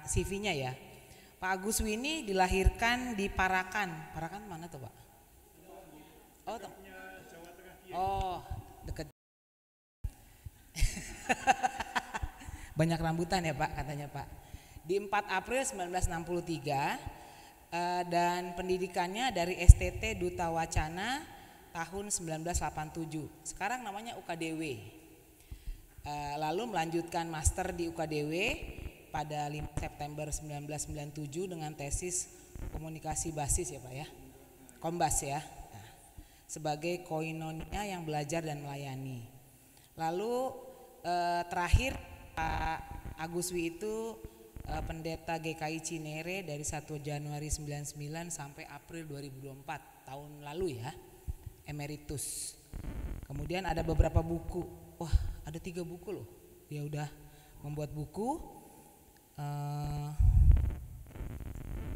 CV-nya ya. Pak Agus Wini dilahirkan di Parakan. Parakan mana tuh Pak? Oh, oh deket. Banyak rambutan ya Pak katanya Pak. Di 4 April 1963 dan pendidikannya dari STT Duta Wacana tahun 1987. Sekarang namanya UKDW. Lalu melanjutkan master di UKDW pada 5 September 1997 dengan tesis komunikasi basis ya Pak ya. Kombas ya. Nah, sebagai koinonia yang belajar dan melayani. Lalu terakhir Pak Agus Wi itu pendeta GKI Cinere dari 1 Januari 99 sampai April 2024 tahun lalu ya, emeritus. Kemudian ada beberapa buku, wah ada 3 buku loh, dia udah membuat buku.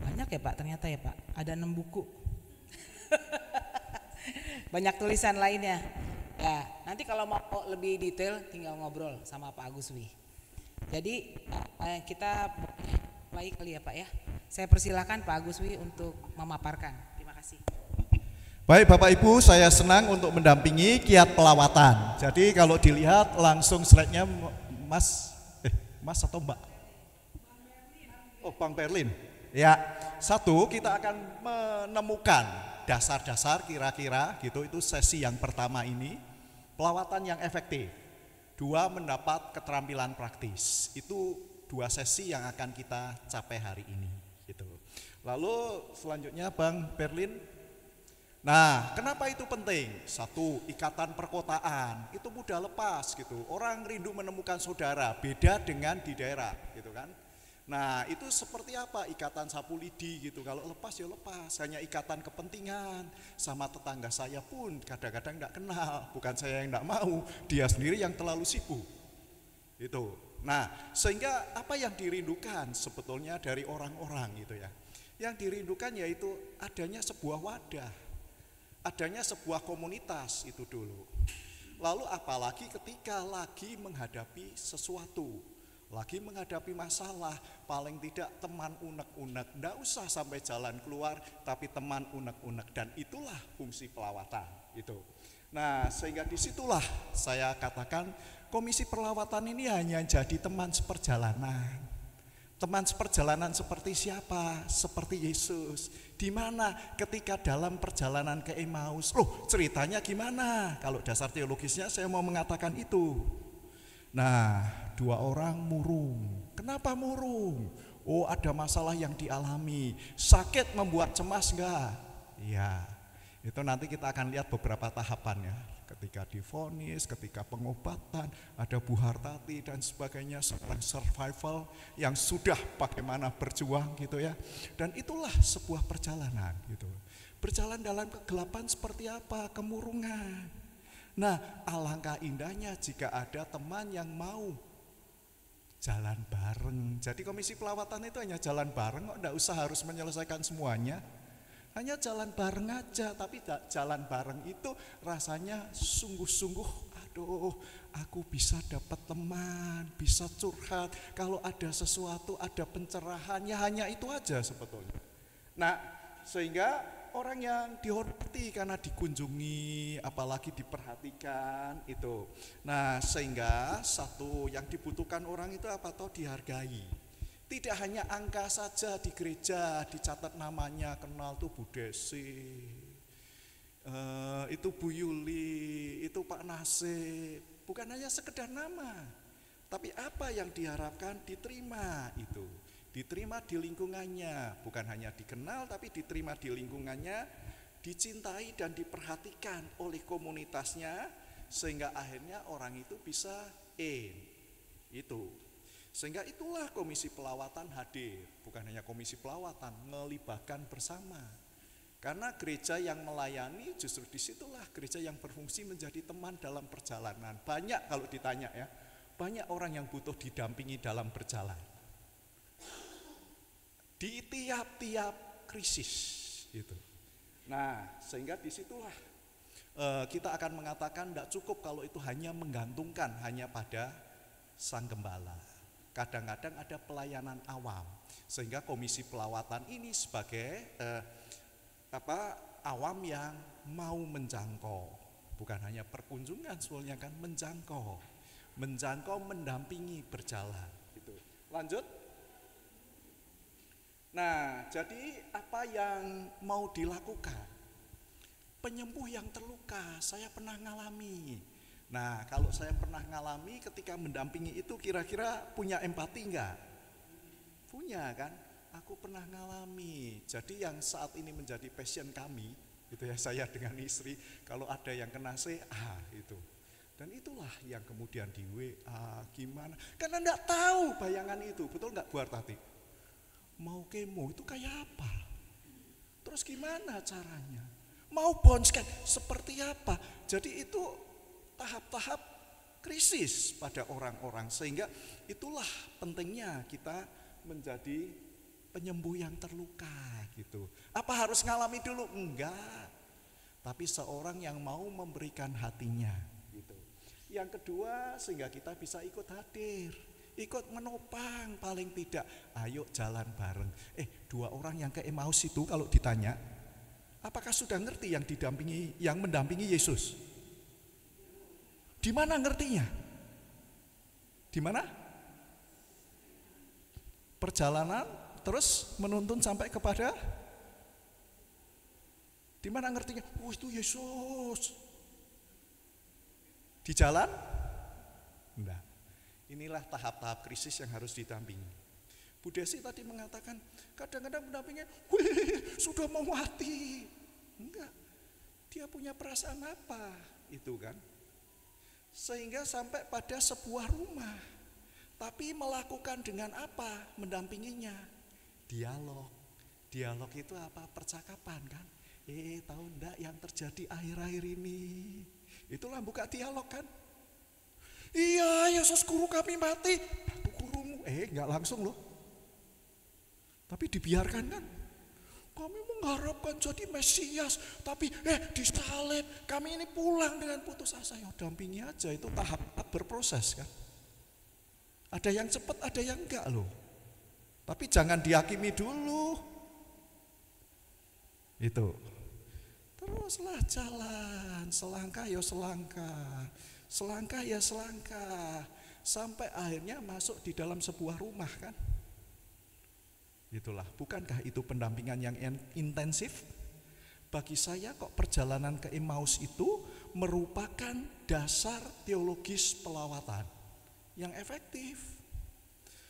Banyak ya Pak ternyata ya Pak, ada 6 buku. Banyak tulisan lainnya. Ya, nanti kalau mau lebih detail tinggal ngobrol sama Pak Agus Wi. Jadi kita mulai kali ya Pak ya. Saya persilakan Pak Agus Wi untuk memaparkan. Terima kasih. Baik Bapak Ibu, saya senang untuk mendampingi kiat pelawatan. Jadi kalau dilihat langsung slide-nya Mas atau Mbak? Oh, Bang Perlin. Ya, satu kita akan menemukan dasar-dasar kira-kira gitu, itu sesi yang pertama ini, pelawatan yang efektif. 2, mendapat keterampilan praktis. Itu 2 sesi yang akan kita capai hari ini gitu. Lalu selanjutnya Bang Berlin. Nah, kenapa itu penting? 1, ikatan perkotaan itu mudah lepas gitu. Orang rindu menemukan saudara, beda dengan di daerah gitu kan. Nah, itu seperti apa ikatan sapu lidi gitu. Kalau lepas ya lepas, hanya ikatan kepentingan. Sama tetangga saya pun kadang-kadang enggak kenal. Bukan saya yang enggak mau, dia sendiri yang terlalu sibuk. Itu. Nah, sehingga apa yang dirindukan sebetulnya dari orang-orang gitu ya. Yang dirindukan yaitu adanya sebuah wadah. Adanya sebuah komunitas itu dulu. Lalu apalagi ketika lagi menghadapi sesuatu, lagi menghadapi masalah, paling tidak teman unek-unek, enggak usah sampai jalan keluar, tapi teman unek-unek, dan itulah fungsi pelawatan itu. Nah, sehingga disitulah saya katakan komisi pelawatan ini hanya jadi teman seperjalanan. Teman seperjalanan seperti siapa? Seperti Yesus. Di mana ketika dalam perjalanan ke Emmaus, loh ceritanya gimana? Kalau dasar teologisnya saya mau mengatakan itu. Nah, 2 orang murung. Kenapa murung? Oh, ada masalah yang dialami. Sakit membuat cemas enggak? Iya. Itu nanti kita akan lihat beberapa tahapannya. Ketika divonis, ketika pengobatan, ada Bu Hartati dan sebagainya, setelah survival yang sudah bagaimana berjuang gitu ya. Dan itulah sebuah perjalanan gitu. Berjalan dalam kegelapan seperti apa? Kemurungan. Nah, alangkah indahnya jika ada teman yang mau jalan bareng. Jadi komisi pelawatan itu hanya jalan bareng kok, enggak usah harus menyelesaikan semuanya. Hanya jalan bareng aja, tapi jalan bareng itu rasanya sungguh-sungguh, aduh aku bisa dapat teman, bisa curhat, kalau ada sesuatu, ada pencerahan, ya hanya itu aja sebetulnya. Nah, sehingga orang yang dihormati karena dikunjungi, apalagi diperhatikan itu. Nah, sehingga satu yang dibutuhkan orang itu apa toh dihargai. Tidak hanya angka saja di gereja, dicatat namanya, kenal tuh Bu Desi, itu Bu Yuli, itu Pak Nasib. Bukan hanya sekedar nama, tapi apa yang diharapkan diterima itu. Diterima di lingkungannya, bukan hanya dikenal tapi diterima di lingkungannya, dicintai dan diperhatikan oleh komunitasnya, sehingga akhirnya orang itu bisa itu. Sehingga itulah komisi pelawatan hadir, bukan hanya komisi pelawatan, melibatkan bersama. Karena gereja yang melayani justru disitulah gereja yang berfungsi menjadi teman dalam perjalanan. Banyak kalau ditanya ya, banyak orang yang butuh didampingi dalam berjalan. Di tiap-tiap krisis itu. Nah, sehingga disitulah kita akan mengatakan tidak cukup kalau itu hanya menggantungkan hanya pada sang gembala. Kadang-kadang ada pelayanan awam, sehingga komisi pelawatan ini sebagai awam yang mau menjangkau, bukan hanya perkunjungan, soalnya kan menjangkau, mendampingi, berjalan. Gitu. Lanjut. Nah, jadi apa yang mau dilakukan? Penyembuh yang terluka, saya pernah ngalami. Nah, kalau saya pernah ngalami ketika mendampingi itu, kira-kira punya empati enggak? Punya kan? Aku pernah ngalami. Jadi yang saat ini menjadi passion kami, gitu ya, saya dengan istri, kalau ada yang kena CA itu. Dan itulah yang kemudian di WA gimana? Karena enggak tahu bayangan itu, betul enggak Bu Artati? Mau kemo itu kayak apa? Terus gimana caranya? Mau bone scan seperti apa? Jadi itu tahap-tahap krisis pada orang-orang, sehingga itulah pentingnya kita menjadi penyembuh yang terluka gitu. Apa harus ngalami dulu? Enggak. Tapi seorang yang mau memberikan hatinya gitu. Yang kedua, sehingga kita bisa ikut hadir, ikut menopang paling tidak. Ayo jalan bareng. 2 orang yang ke Emmaus itu kalau ditanya, apakah sudah ngerti yang mendampingi Yesus? Di mana ngertinya? Di mana? Perjalanan terus menuntun sampai kepada, di mana ngertinya? Oh, itu Yesus. Di jalan? Enggak. Inilah tahap-tahap krisis yang harus didampingi. Bu Desi tadi mengatakan kadang-kadang mendampingnya, sudah mau mati. Enggak. Dia punya perasaan apa? Itu kan. Sehingga sampai pada sebuah rumah. Tapi melakukan dengan apa? Mendampinginya. Dialog. Dialog itu apa? Percakapan kan. Tahu enggak yang terjadi akhir-akhir ini? Itulah buka dialog kan. Iya, Yesus guru kami mati. Aku gurumu. Enggak langsung loh. Tapi dibiarkan kan. Kami mengharapkan jadi Mesias, tapi disalib. Kami ini pulang dengan putus asa. Ya dampingi aja, itu tahap berproses kan. Ada yang cepat, ada yang enggak loh. Tapi jangan dihakimi dulu. Itu. Teruslah jalan, selangkah ya selangkah. Selangkah ya selangkah. Sampai akhirnya masuk di dalam sebuah rumah kan. Itulah, bukankah itu pendampingan yang intensif? Bagi saya kok perjalanan ke Emmaus itu merupakan dasar teologis pelawatan yang efektif.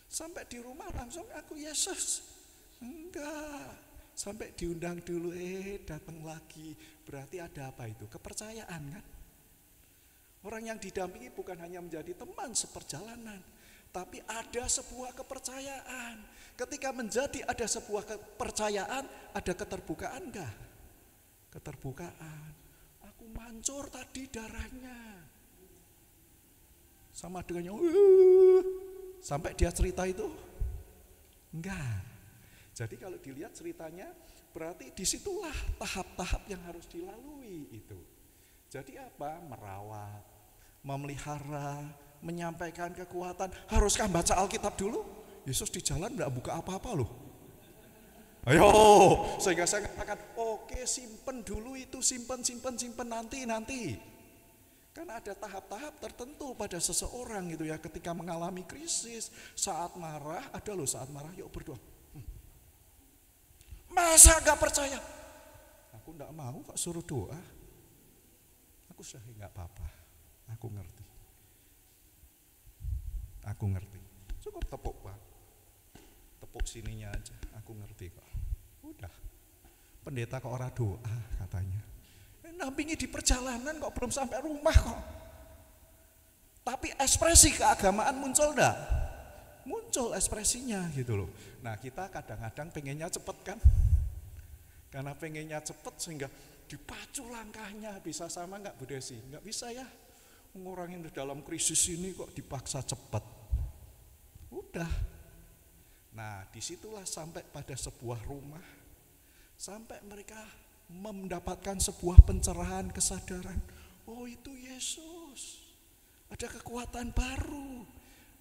Sampai di rumah langsung aku Yesus. Enggak. Sampai diundang dulu, datang lagi. Berarti ada apa itu? Kepercayaan kan? Orang yang didampingi bukan hanya menjadi teman seperjalanan, tapi ada sebuah kepercayaan. Ketika menjadi ada sebuah kepercayaan, ada keterbukaan enggak? Keterbukaan. Aku mancur tadi darahnya. Sama dengannya, sampai dia cerita itu? Enggak. Jadi kalau dilihat ceritanya, berarti disitulah tahap-tahap yang harus dilalui itu. Jadi apa? Merawat, memelihara, menyampaikan kekuatan. Haruskah baca Alkitab dulu? Yesus di jalan enggak buka apa-apa loh. Ayo, sehingga saya katakan, oke, simpen dulu itu, simpen nanti. Karena ada tahap-tahap tertentu pada seseorang gitu ya, ketika mengalami krisis, saat marah, ada loh saat marah, yuk berdoa. Masa gak percaya? Aku enggak mau kok suruh doa. Aku sudah enggak apa-apa, aku ngerti. Cukup tepuk Pak. Tepuk sininya aja, aku ngerti kok. Udah. Pendeta kok ora doa katanya. Nampingi di perjalanan kok belum sampai rumah kok. Tapi ekspresi keagamaan muncul enggak? Muncul ekspresinya gitu loh. Nah kita kadang-kadang pengennya cepet kan. Karena pengennya cepet sehingga dipacu langkahnya. Bisa sama enggak Bu Desi? Enggak bisa ya. Ngurangin dalam krisis ini kok dipaksa cepet. Udah. Nah disitulah sampai pada sebuah rumah. Sampai mereka mendapatkan sebuah pencerahan, kesadaran. Oh itu Yesus. Ada kekuatan baru.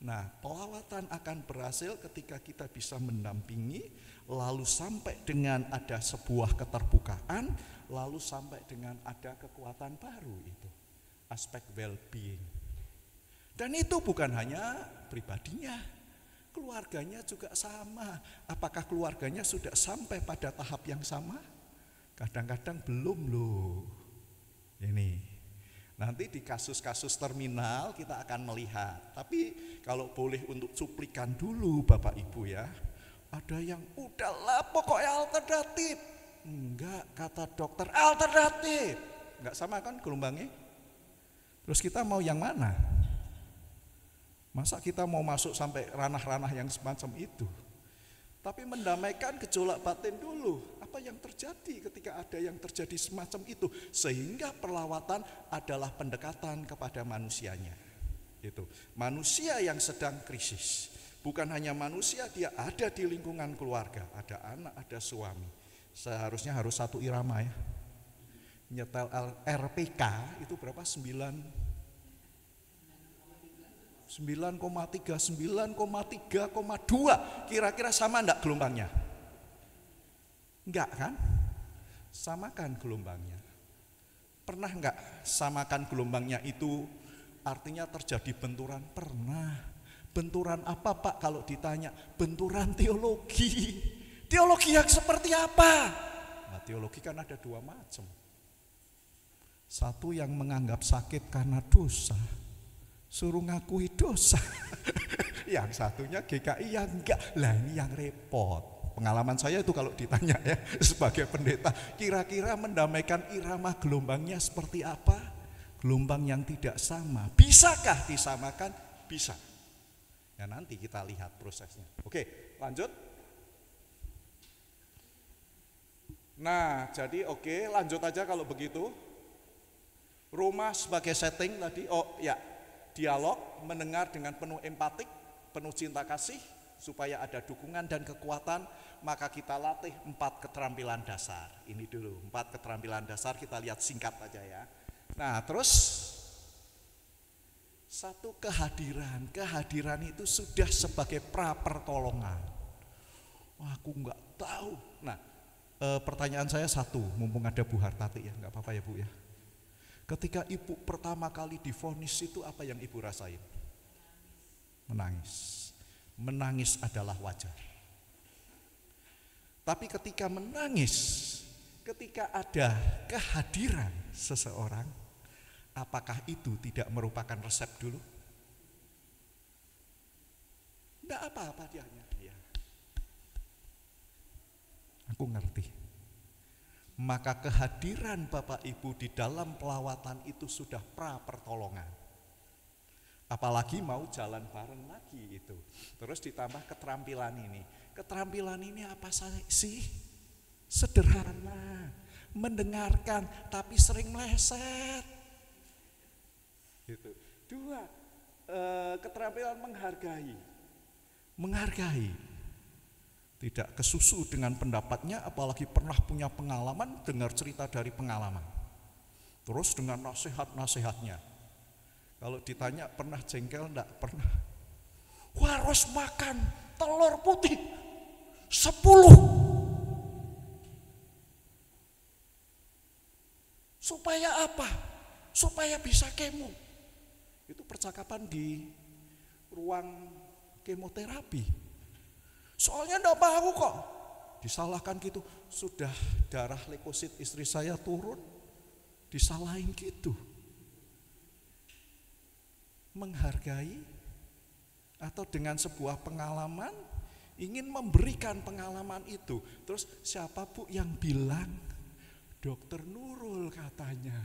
Nah, pelawatan akan berhasil ketika kita bisa mendampingi, lalu sampai dengan ada sebuah keterbukaan, lalu sampai dengan ada kekuatan baru itu. Aspek well-being. Dan itu bukan hanya pribadinya, keluarganya juga sama. Apakah keluarganya sudah sampai pada tahap yang sama? Kadang-kadang belum loh. Ini, nanti di kasus-kasus terminal kita akan melihat. Tapi kalau boleh untuk cuplikan dulu Bapak Ibu ya. Ada yang udahlah pokoknya alternatif. Enggak, kata dokter alternatif. Enggak sama kan gelombangnya? Terus kita mau yang mana? Masa kita mau masuk sampai ranah-ranah yang semacam itu? Tapi mendamaikan gejolak batin dulu. Apa yang terjadi ketika ada yang terjadi semacam itu? Sehingga perlawatan adalah pendekatan kepada manusianya. Itu manusia yang sedang krisis. Bukan hanya manusia, dia ada di lingkungan keluarga. Ada anak, ada suami. Seharusnya harus satu irama ya. Nyetel RPK itu berapa? 9,3, 9,3,2. Kira-kira sama enggak gelombangnya? Enggak kan? Samakan gelombangnya. Pernah enggak samakan gelombangnya itu artinya terjadi benturan? Pernah. Benturan apa Pak kalau ditanya? Benturan teologi. Teologi yang seperti apa? Nah, teologi kan ada dua macam. Satu yang menganggap sakit karena dosa, suruh ngakui dosa. Yang satunya GKI yang enggak. Lah ini yang repot. Pengalaman saya itu kalau ditanya ya sebagai pendeta, kira-kira mendamaikan irama gelombangnya seperti apa? Gelombang yang tidak sama. Bisakah disamakan? Bisa. Ya nanti kita lihat prosesnya. Oke, lanjut. Nah, jadi oke, lanjut aja kalau begitu. Rumah sebagai setting tadi, dialog, mendengar dengan penuh empatik, penuh cinta kasih, supaya ada dukungan dan kekuatan, maka kita latih 4 keterampilan dasar. Ini dulu, 4 keterampilan dasar kita lihat singkat aja ya. Nah terus, satu kehadiran itu sudah sebagai pra-pertolongan. Wah, aku enggak tahu. Nah, pertanyaan saya satu, mumpung ada Bu Hartati ya, enggak apa-apa ya Bu ya. Ketika ibu pertama kali divonis itu apa yang ibu rasain? Menangis. Menangis adalah wajar. Tapi ketika menangis, ketika ada kehadiran seseorang, apakah itu tidak merupakan resep dulu? Tidak apa-apa dia hanya. Ya. Aku ngerti. Maka kehadiran Bapak Ibu di dalam pelawatan itu sudah pra-pertolongan. Apalagi mau jalan bareng lagi itu. Terus ditambah keterampilan ini. Keterampilan ini apa sih? Sederhana, mendengarkan tapi sering meleset. Gitu. 2, keterampilan menghargai. Menghargai. Tidak kesusu dengan pendapatnya, apalagi pernah punya pengalaman, dengar cerita dari pengalaman. Terus dengan nasihat-nasihatnya. Kalau ditanya pernah jengkel enggak? Pernah. Wah, harus makan telur putih 10. Supaya apa? Supaya bisa kemo. Itu percakapan di ruang kemoterapi. Soalnya enggak mau kok. Disalahkan gitu. Sudah darah leukosit istri saya turun, disalahin gitu. Menghargai atau dengan sebuah pengalaman ingin memberikan pengalaman itu. Terus siapa Bu yang bilang? Dokter Nurul katanya.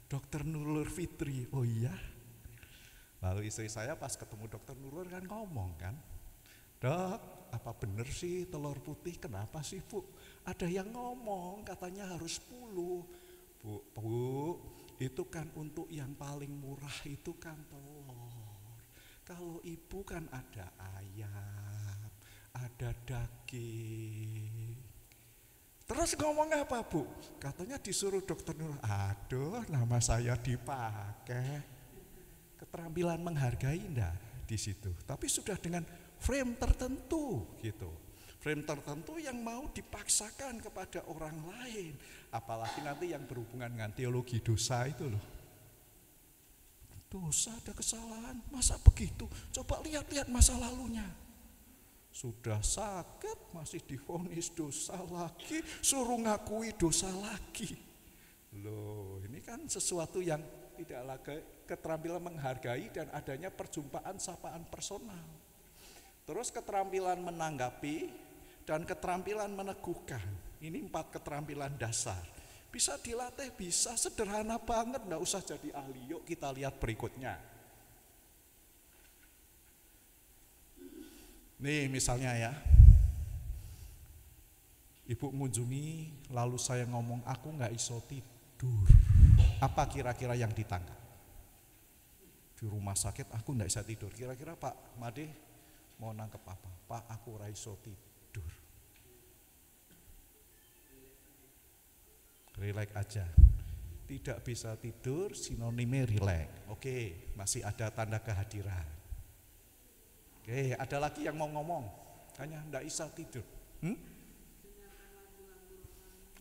Dokter Nurul Fitri. Oh iya. Lalu istri saya pas ketemu Dokter Nurul kan ngomong kan, Dok, apa benar sih telur putih? Kenapa sih Bu? Ada yang ngomong katanya harus 10. Bu, itu kan untuk yang paling murah itu kan telur. Kalau ibu kan ada ayam, ada daging. Terus ngomong apa Bu? Katanya disuruh Dokter Nurul. Aduh, nama saya dipakai. Keterampilan menghargai enggak di situ. Tapi sudah dengan frame tertentu gitu. Frame tertentu yang mau dipaksakan kepada orang lain. Apalagi nanti yang berhubungan dengan teologi dosa itu loh. Dosa ada kesalahan, masa begitu? Coba lihat-lihat masa lalunya. Sudah sakit, masih divonis dosa lagi, suruh ngakui dosa lagi. Loh, ini kan sesuatu yang tidak lagi keterampilan menghargai dan adanya perjumpaan sapaan personal. Terus keterampilan menanggapi dan keterampilan meneguhkan. Ini 4 keterampilan dasar. Bisa dilatih, bisa sederhana banget, enggak usah jadi ahli. Yuk kita lihat berikutnya. Nih misalnya ya, ibu mengunjungi, lalu saya ngomong aku nggak iso tidur. Apa kira-kira yang ditangkap? Di rumah sakit aku nggak bisa tidur. Kira-kira Pak Made mau nangkep apa? Pak aku nggak iso tidur. Relax aja. Tidak bisa tidur sinonimnya relax. Oke, masih ada tanda kehadiran. Oke, ada lagi yang mau ngomong, hanya enggak bisa tidur.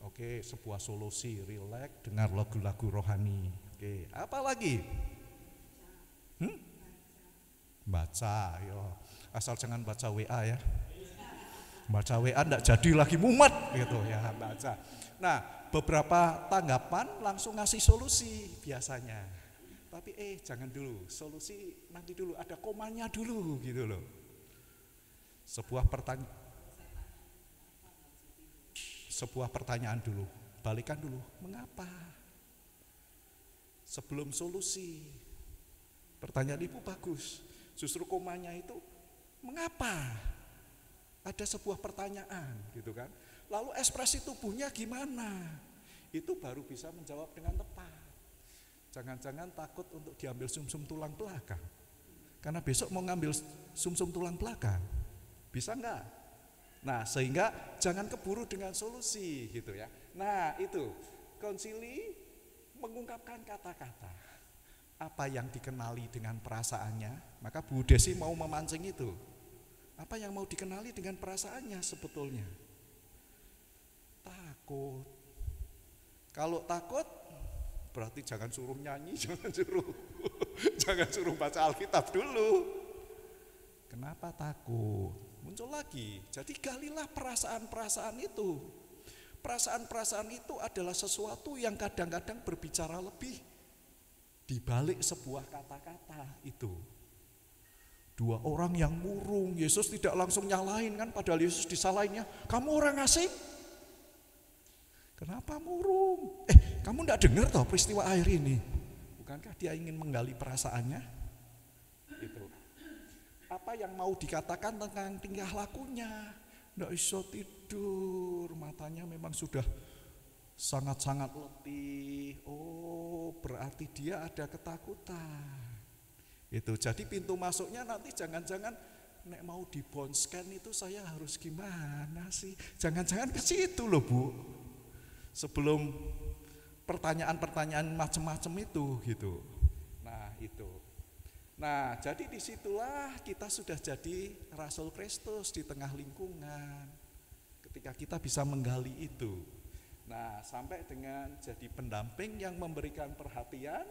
Oke, sebuah solusi, relax, dengar lagu-lagu rohani. Oke, apa lagi? Baca, yo. Asal jangan baca WA ya. Baca WA enggak jadi lagi mumet gitu ya, baca. Nah, beberapa tanggapan langsung ngasih solusi biasanya. Tapi jangan dulu, solusi nanti dulu, ada komanya dulu gitu loh. Sebuah pertanyaan dulu, balikan dulu, mengapa? Sebelum solusi. Pertanyaan ibu bagus, justru komanya itu mengapa? Ada sebuah pertanyaan gitu kan. Lalu ekspresi tubuhnya gimana? Itu baru bisa menjawab dengan tepat. Jangan-jangan takut untuk diambil sumsum tulang belakang. Karena besok mau ngambil sumsum tulang belakang. Bisa enggak? Nah, sehingga jangan keburu dengan solusi gitu ya. Nah, itu konsili mengungkapkan kata-kata. Apa yang dikenali dengan perasaannya, maka Bu Desi mau memancing itu. Apa yang mau dikenali dengan perasaannya sebetulnya? Takut. Kalau takut berarti jangan suruh nyanyi, jangan suruh baca Alkitab dulu. Kenapa takut? Muncul lagi. Jadi galilah perasaan-perasaan itu. Perasaan-perasaan itu adalah sesuatu yang kadang-kadang berbicara lebih di balik sebuah kata-kata itu. 2 orang yang murung, Yesus tidak langsung nyalain kan, padahal Yesus disalahinnya, kamu orang asing. Kenapa murung? Kamu enggak dengar toh peristiwa air ini? Bukankah dia ingin menggali perasaannya? Itu. Apa yang mau dikatakan tentang tingkah lakunya? Enggak bisa tidur, matanya memang sudah sangat-sangat letih. Oh, berarti dia ada ketakutan. Itu. Jadi pintu masuknya nanti jangan-jangan nek mau dibonskan itu saya harus gimana sih? Jangan-jangan ke situ loh, Bu. Sebelum pertanyaan-pertanyaan macam-macam itu gitu. Nah itu. Nah jadi disitulah kita sudah jadi Rasul Kristus di tengah lingkungan. Ketika kita bisa menggali itu. Nah sampai dengan jadi pendamping yang memberikan perhatian,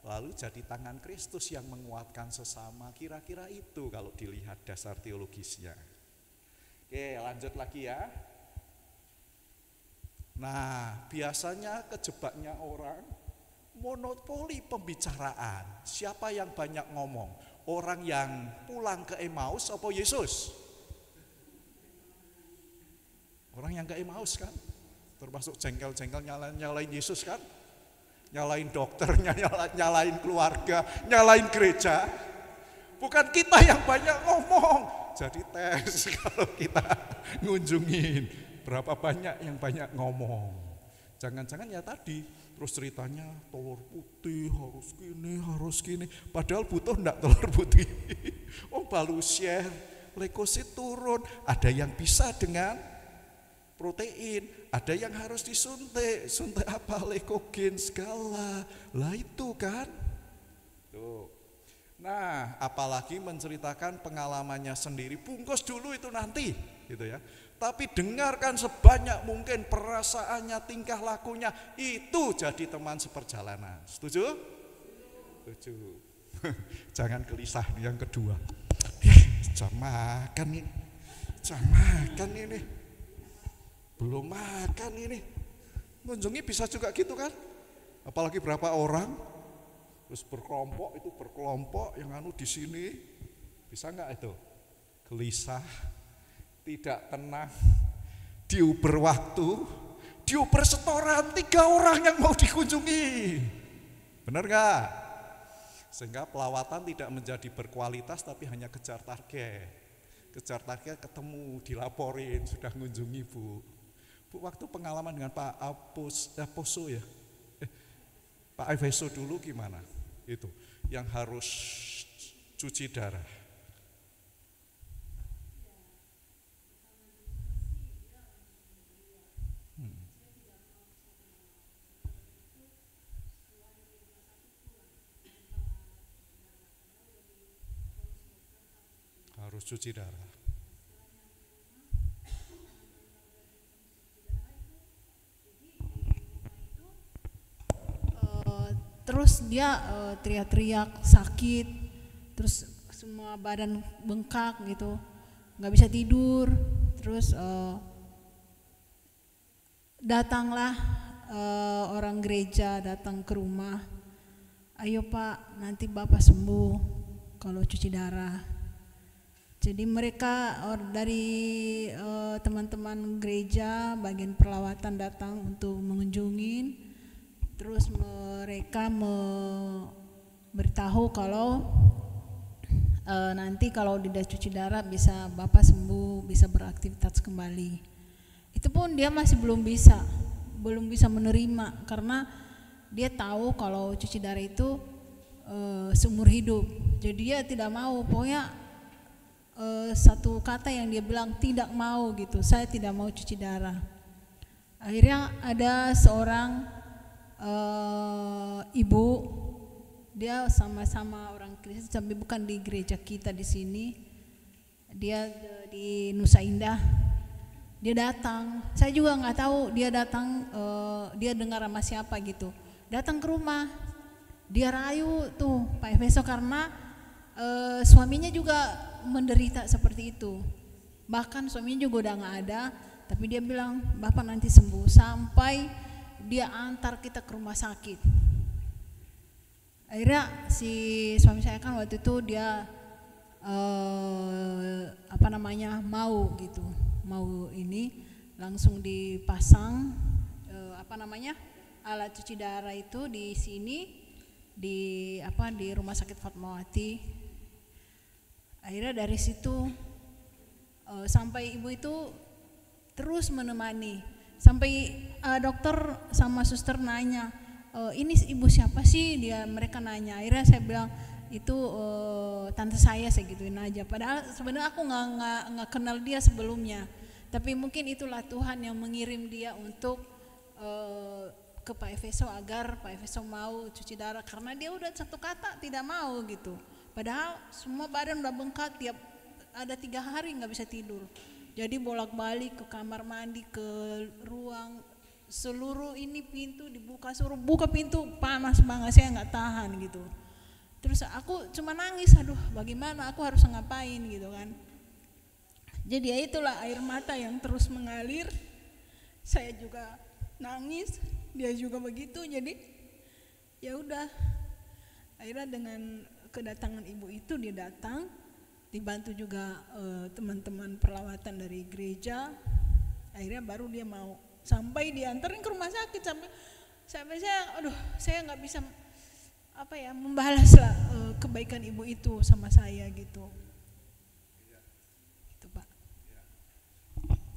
lalu jadi tangan Kristus yang menguatkan sesama. Kira-kira itu kalau dilihat dasar teologisnya. Oke lanjut lagi ya. Nah, biasanya kejebaknya orang monopoli pembicaraan. Siapa yang banyak ngomong? Orang yang pulang ke Emmaus apa Yesus? Orang yang ke Emmaus kan? Termasuk jengkel-jengkel nyalain Yesus kan? Nyalain dokternya, nyalain keluarga, nyalain gereja. Bukan kita yang banyak ngomong. Jadi tes kalau kita ngunjungin. Berapa banyak yang banyak ngomong. Jangan-jangan ya tadi terus ceritanya telur putih harus gini. Padahal butuh enggak telur putih. Oh baru share, leukosit turun. Ada yang bisa dengan protein, ada yang harus disuntik. Suntik apa? Leukogen segala. Lah itu kan. Tuh. Nah, apalagi menceritakan pengalamannya sendiri, bungkus dulu itu nanti, gitu ya. Tapi dengarkan sebanyak mungkin perasaannya, tingkah lakunya, itu jadi teman seperjalanan. Setuju? Setuju. Jangan gelisah yang kedua. Jam makan ini. Jam makan ini. Belum makan ini. Mengunjungi bisa juga gitu kan? Apalagi berapa orang? Terus berkelompok yang anu di sini. Bisa enggak itu? Gelisah, tidak tenang, diuber waktu, diuber setoran 3 orang yang mau dikunjungi. Benar enggak? Sehingga pelawatan tidak menjadi berkualitas tapi hanya kejar target. Kejar target ketemu, dilaporin, sudah mengunjungi Bu. Bu, waktu pengalaman dengan Pak Poso ya, Pak Efeso dulu gimana? Itu yang harus cuci darah. Harus cuci darah. Terus dia teriak-teriak sakit, terus semua badan bengkak gitu, nggak bisa tidur. Terus datanglah orang gereja datang ke rumah, ayo Pak, nanti Bapak sembuh kalau cuci darah. Jadi mereka dari teman-teman gereja bagian perlawatan datang untuk mengunjungi. Terus mereka memberitahu kalau nanti kalau dia cuci darah bisa Bapak sembuh, bisa beraktivitas kembali. Itu pun dia masih belum bisa menerima karena dia tahu kalau cuci darah itu seumur hidup. Jadi dia tidak mau, pokoknya satu kata yang dia bilang tidak mau gitu, saya tidak mau cuci darah. Akhirnya ada seorang ibu, dia sama-sama orang Kristen tapi bukan di gereja kita di sini, dia di Nusa Indah. Dia datang, saya juga nggak tahu dia datang, dia dengar sama siapa gitu, datang ke rumah. Dia rayu tuh Pak Efeso karena suaminya juga menderita seperti itu, bahkan suaminya juga udah nggak ada, tapi dia bilang Bapak nanti sembuh, sampai dia antar kita ke rumah sakit. Akhirnya si suami saya kan waktu itu dia mau gitu, mau ini langsung dipasang alat cuci darah itu di sini di rumah sakit Fatmawati. Akhirnya dari situ sampai ibu itu terus menemani, sampai dokter sama suster nanya, ini ibu siapa sih, mereka nanya. Akhirnya saya bilang itu tante saya gituin aja, padahal sebenarnya aku nggak kenal dia sebelumnya, tapi mungkin itulah Tuhan yang mengirim dia untuk ke Pak Efeso agar Pak Efeso mau cuci darah, karena dia udah satu kata tidak mau gitu, padahal semua badan udah bengkak, tiap ada 3 hari nggak bisa tidur. Jadi bolak-balik ke kamar mandi, ke ruang, seluruh ini pintu dibuka, suruh buka pintu, panas banget, saya nggak tahan gitu. Terus aku cuma nangis, aduh bagaimana, aku harus ngapain gitu kan. Jadi ya itulah air mata yang terus mengalir, saya juga nangis, dia juga begitu. Jadi ya udah, akhirnya dengan kedatangan ibu itu, dia datang, dibantu juga teman-teman perlawatan dari gereja. Akhirnya baru dia mau, sampai diantarin ke rumah sakit, sampai saya nggak bisa membalas lah kebaikan ibu itu sama saya gitu. Itu Pak.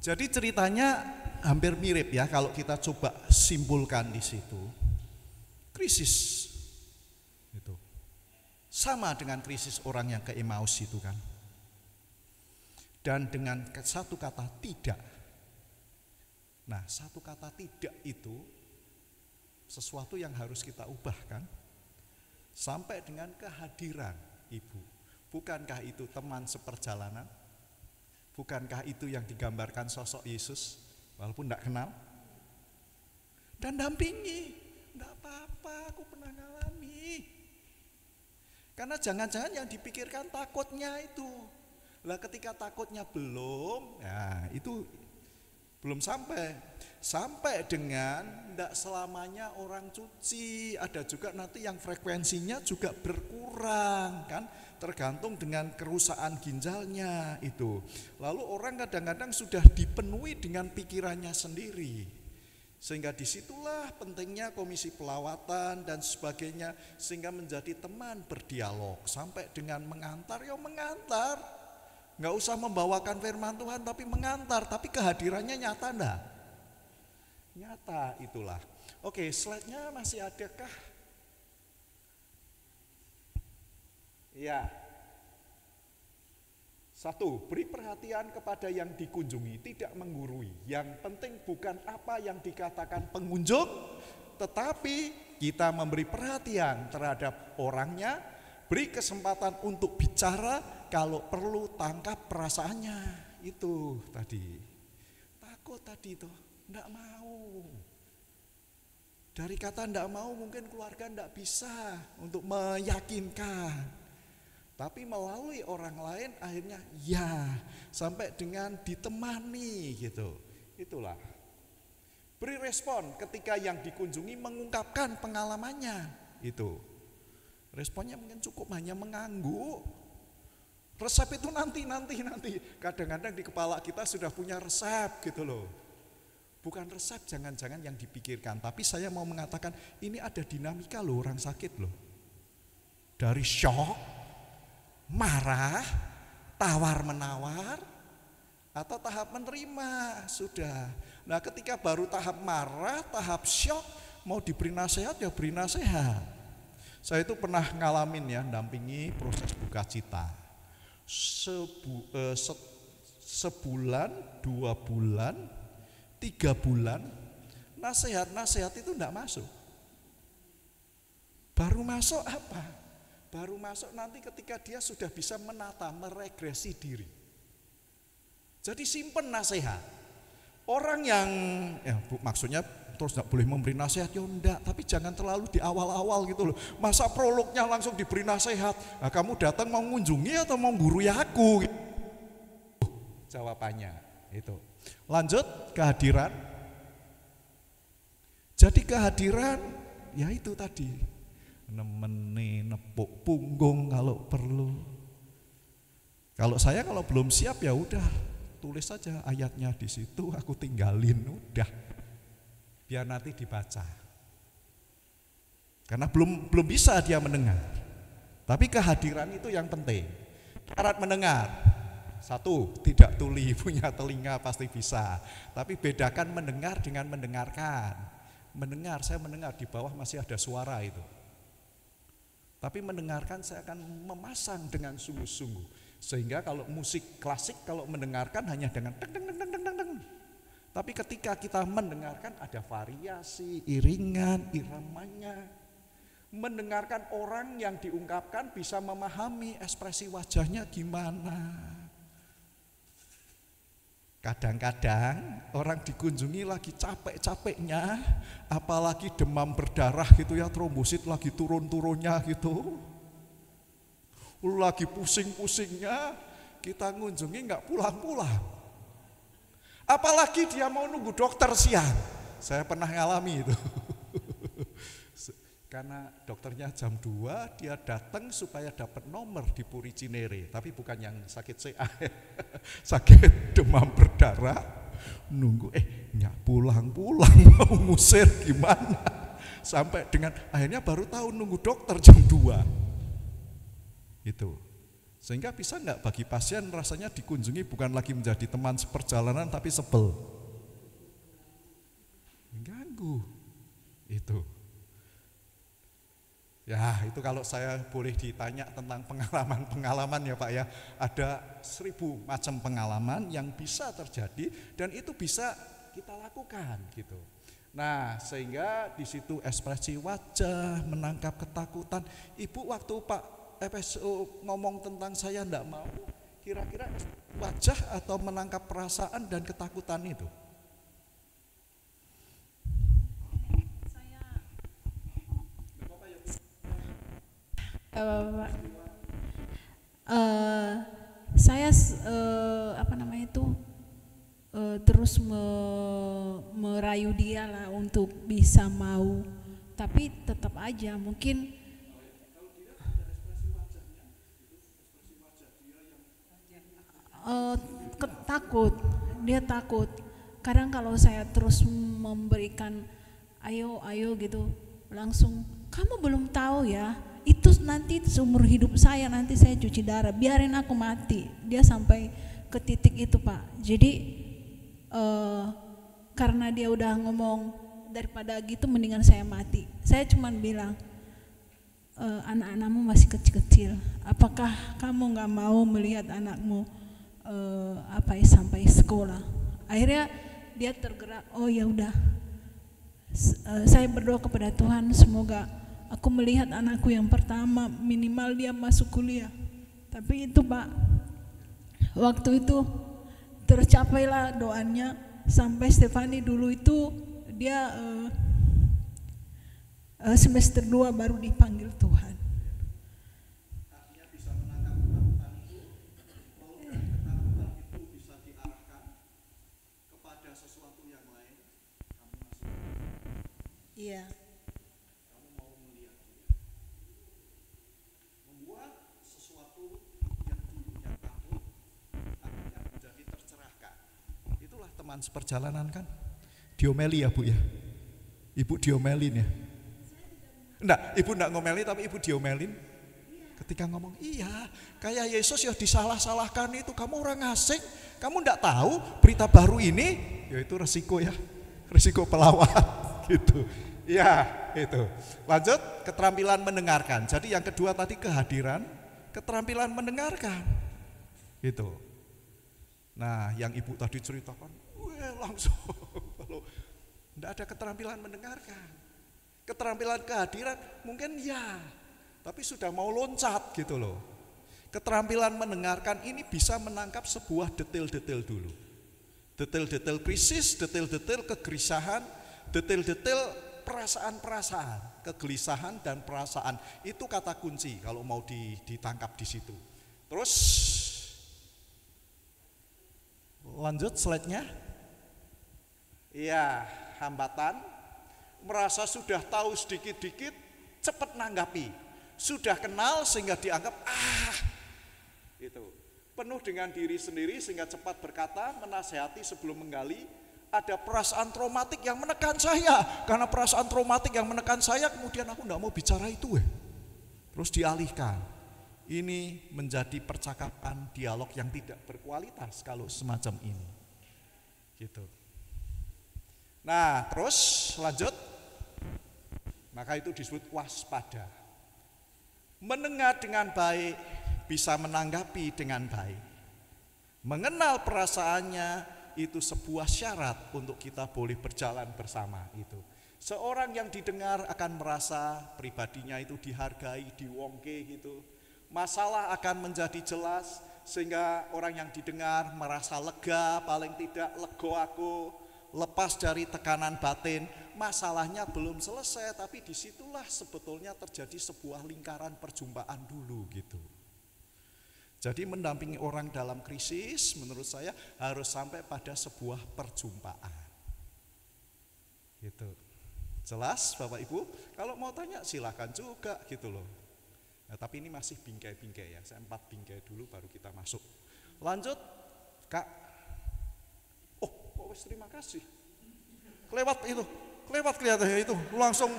Jadi ceritanya hampir mirip ya kalau kita coba simpulkan di situ. Krisis itu sama dengan krisis orang yang ke Emmaus itu kan. Dan dengan satu kata tidak. Nah, satu kata tidak itu sesuatu yang harus kita ubah kan. Sampai dengan kehadiran Ibu? Bukankah itu teman seperjalanan? Bukankah itu yang digambarkan sosok Yesus walaupun tidak kenal? Dan dampingi, tidak apa-apa, aku pernah ngalami. Karena jangan-jangan yang dipikirkan takutnya itu. Lah ketika takutnya belum, ya itu belum sampai dengan tidak selamanya orang cuci. Ada juga nanti yang frekuensinya juga berkurang kan, tergantung dengan kerusakan ginjalnya itu. Lalu orang kadang-kadang sudah dipenuhi dengan pikirannya sendiri. Sehingga disitulah pentingnya komisi pelawatan dan sebagainya, sehingga menjadi teman berdialog sampai dengan mengantar, ya mengantar. Nggak usah membawakan firman Tuhan tapi mengantar, tapi kehadirannya nyata enggak? Nyata itulah. Oke, slide-nya masih adakah? Ya. 1. Beri perhatian kepada yang dikunjungi, tidak menggurui. Yang penting bukan apa yang dikatakan pengunjung, tetapi kita memberi perhatian terhadap orangnya, beri kesempatan untuk bicara, kalau perlu tangkap perasaannya. Itu tadi. Takut tadi tuh, enggak mau. Dari kata enggak mau mungkin keluarga enggak bisa untuk meyakinkan. Tapi melalui orang lain akhirnya ya, sampai dengan ditemani gitu. Itulah. Beri respon ketika yang dikunjungi mengungkapkan pengalamannya. Itu. Responnya mungkin cukup hanya mengangguk. Resep itu nanti. Kadang-kadang di kepala kita sudah punya resep gitu loh. Bukan resep jangan-jangan yang dipikirkan. Tapi saya mau mengatakan ini ada dinamika loh orang sakit loh. Dari shock, marah, tawar-menawar, atau tahap menerima sudah. Nah ketika baru tahap marah, tahap syok, mau diberi nasihat ya beri nasihat. Saya itu pernah ngalamin ya, dampingi proses buka cita. Sebulan, 2 bulan, 3 bulan, nasihat-nasihat itu enggak masuk. Baru masuk apa? Baru masuk nanti ketika dia sudah bisa menata, meregresi diri. Jadi simpen nasihat. Orang yang, maksudnya terus tidak boleh memberi nasihat, ya enggak, tapi jangan terlalu di awal-awal gitu loh. Masa prolognya langsung diberi nasihat, nah, kamu datang mau mengunjungi atau mau gurui aku? Jawabannya itu. Lanjut, kehadiran. Jadi kehadiran, ya itu tadi. Nemeni, nepuk punggung kalau perlu. Kalau saya kalau belum siap ya udah tulis saja ayatnya di situ, aku tinggalin udah. Biar nanti dibaca. Karena belum bisa dia mendengar. Tapi kehadiran itu yang penting. Syarat mendengar. 1, tidak tuli, punya telinga pasti bisa. Tapi bedakan mendengar dengan mendengarkan. Mendengar, saya mendengar di bawah masih ada suara itu. Tapi mendengarkan saya akan memasang dengan sungguh-sungguh. Sehingga kalau musik klasik kalau mendengarkan hanya dengan deng deng deng deng deng deng. Tapi ketika kita mendengarkan ada variasi, iringan, iramanya. Mendengarkan orang yang diungkapkan bisa memahami ekspresi wajahnya gimana. Kadang-kadang orang dikunjungi lagi capek-capeknya, apalagi demam berdarah gitu ya, trombosit lagi turun-turunnya gitu. Lagi pusing-pusingnya, kita ngunjungi nggak pulang-pulang. Apalagi dia mau nunggu dokter siang. Saya pernah ngalami itu. Karena dokternya jam 2, dia datang supaya dapat nomor di Puri Cinere, tapi bukan yang sakit CA, sakit demam berdarah, nunggu nggak pulang-pulang, mau ngusir gimana, sampai dengan akhirnya baru tahu nunggu dokter jam 2, itu. Sehingga bisa nggak bagi pasien rasanya dikunjungi bukan lagi menjadi teman seperjalanan tapi sebel, mengganggu, itu. Ya itu kalau saya boleh ditanya tentang pengalaman-pengalaman ya Pak ya, ada 1000 macam pengalaman yang bisa terjadi dan itu bisa kita lakukan gitu. Nah sehingga di situ ekspresi wajah, menangkap ketakutan. Ibu waktu Pak FSO ngomong tentang saya enggak mau, kira-kira wajah atau menangkap perasaan dan ketakutan itu? Saya apa namanya itu terus merayu dia lah untuk bisa mau, tapi tetap aja mungkin takut, dia takut. Kadang kalau saya terus memberikan ayo gitu, langsung kamu belum tahu ya, itu nanti seumur hidup saya, nanti saya cuci darah, biarin aku mati. Dia sampai ke titik itu Pak. Jadi karena dia udah ngomong daripada gitu mendingan saya mati. Saya cuman bilang anak-anakmu masih kecil-kecil, apakah kamu nggak mau melihat anakmu sampai sekolah? Akhirnya dia tergerak, oh ya udah, saya berdoa kepada Tuhan semoga aku melihat anakku yang pertama minimal dia masuk kuliah. Tapi itu Pak, waktu itu tercapailah doanya, sampai Stefani dulu itu dia semester 2 baru dipanggil Tuhan. Artinya bisa menangkap ketakutan itu, kalau ketakutan itu bisa diarahkan kepada sesuatu yang lain, kamu masih Iya. kamu mau melihat dia, membuat sesuatu yang dulunya takut akhirnya menjadi tercerahkan. Itulah teman seperjalanan kan, diomeli ya Bu ya, Ibu diomelin ya. Enggak, Ibu enggak ngomeli tapi Ibu diomelin. Ketika ngomong, iya kayak Yesus ya disalah-salahkan itu, kamu orang asing, kamu enggak tahu berita baru ini, ya itu resiko ya, resiko pelawat gitu. Ya itu. Lanjut, keterampilan mendengarkan. Jadi yang kedua tadi kehadiran, keterampilan mendengarkan gitu. Nah yang Ibu tadi ceritakan, langsung kalau enggak ada keterampilan mendengarkan, keterampilan kehadiran mungkin ya, tapi sudah mau loncat gitu loh. Keterampilan mendengarkan ini bisa menangkap sebuah detail-detail dulu. Detail-detail krisis, detail-detail kegelisahan, detail-detail perasaan-perasaan, kegelisahan dan perasaan. Itu kata kunci kalau mau ditangkap di situ. Terus lanjut slide-nya. Iya, hambatan, merasa sudah tahu sedikit-dikit, cepat nanggapi. Sudah kenal sehingga dianggap itu. Penuh dengan diri sendiri sehingga cepat berkata, menasehati sebelum menggali. Ada perasaan traumatik yang menekan saya. Karena perasaan traumatik yang menekan saya, kemudian aku enggak mau bicara itu. Terus dialihkan. Ini menjadi percakapan dialog yang tidak berkualitas kalau semacam ini. Gitu. Nah, terus lanjut. Maka itu disebut waspada. Mendengar dengan baik, bisa menanggapi dengan baik. Mengenal perasaannya itu sebuah syarat untuk kita boleh berjalan bersama itu. Seorang yang didengar akan merasa pribadinya itu dihargai, diwongke gitu. Masalah akan menjadi jelas sehingga orang yang didengar merasa lega, paling tidak lego aku, lepas dari tekanan batin. Masalahnya belum selesai, tapi disitulah sebetulnya terjadi sebuah lingkaran perjumpaan dulu gitu. Jadi mendampingi orang dalam krisis menurut saya harus sampai pada sebuah perjumpaan. Gitu. Jelas Bapak Ibu? Kalau mau tanya silakan juga gitu loh. Nah, tapi ini masih bingkai-bingkai ya. Saya 4 bingkai dulu baru kita masuk. Lanjut Kak. Oh, terima kasih. Kelewat itu. Kelewat kelihatannya itu. Langsung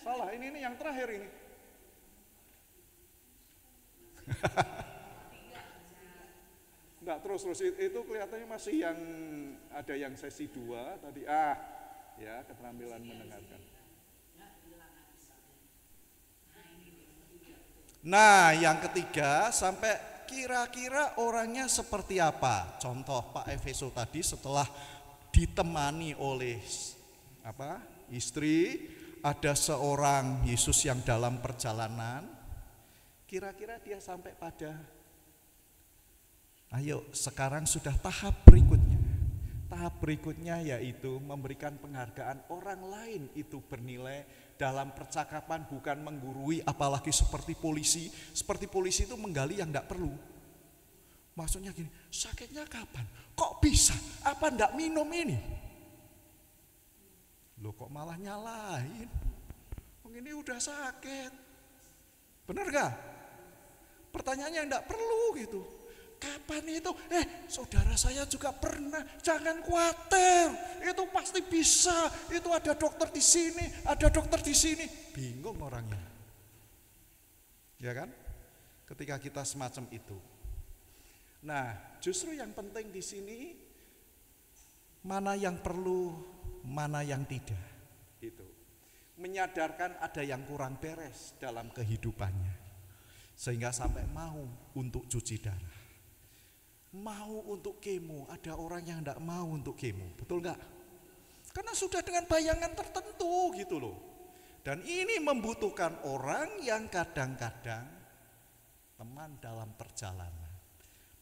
salah. Ini yang terakhir ini. Enggak, terus itu kelihatannya masih yang ada yang sesi 2 tadi. Ya, keterampilan mendengarkan. Nah, yang ketiga sampai kira-kira orangnya seperti apa? Contoh Pak Efeso tadi setelah ditemani oleh istri, ada seorang Yesus yang dalam perjalanan, kira-kira dia sampai pada, ayo sekarang sudah tahap berikutnya. Tahap berikutnya yaitu memberikan penghargaan orang lain itu bernilai dalam percakapan, bukan menggurui, apalagi seperti polisi. Seperti polisi itu menggali yang tidak perlu. Maksudnya gini, sakitnya kapan? Kok bisa? Apa enggak minum ini? Loh kok malah nyalahin? Ini udah sakit. Benar gak? Pertanyaannya enggak perlu gitu. Kapan itu? Saudara saya juga pernah. Jangan khawatir. Itu pasti bisa. Itu ada dokter di sini, ada dokter di sini. Bingung orangnya. Ya kan? Ketika kita semacam itu. Nah, justru yang penting di sini mana yang perlu, mana yang tidak. Itu. Menyadarkan ada yang kurang beres dalam kehidupannya. Sehingga sampai mau untuk cuci darah. Mau untuk kemo, ada orang yang tidak mau untuk kemo, betul gak? Karena sudah dengan bayangan tertentu gitu loh. Dan ini membutuhkan orang yang kadang-kadang teman dalam perjalanan,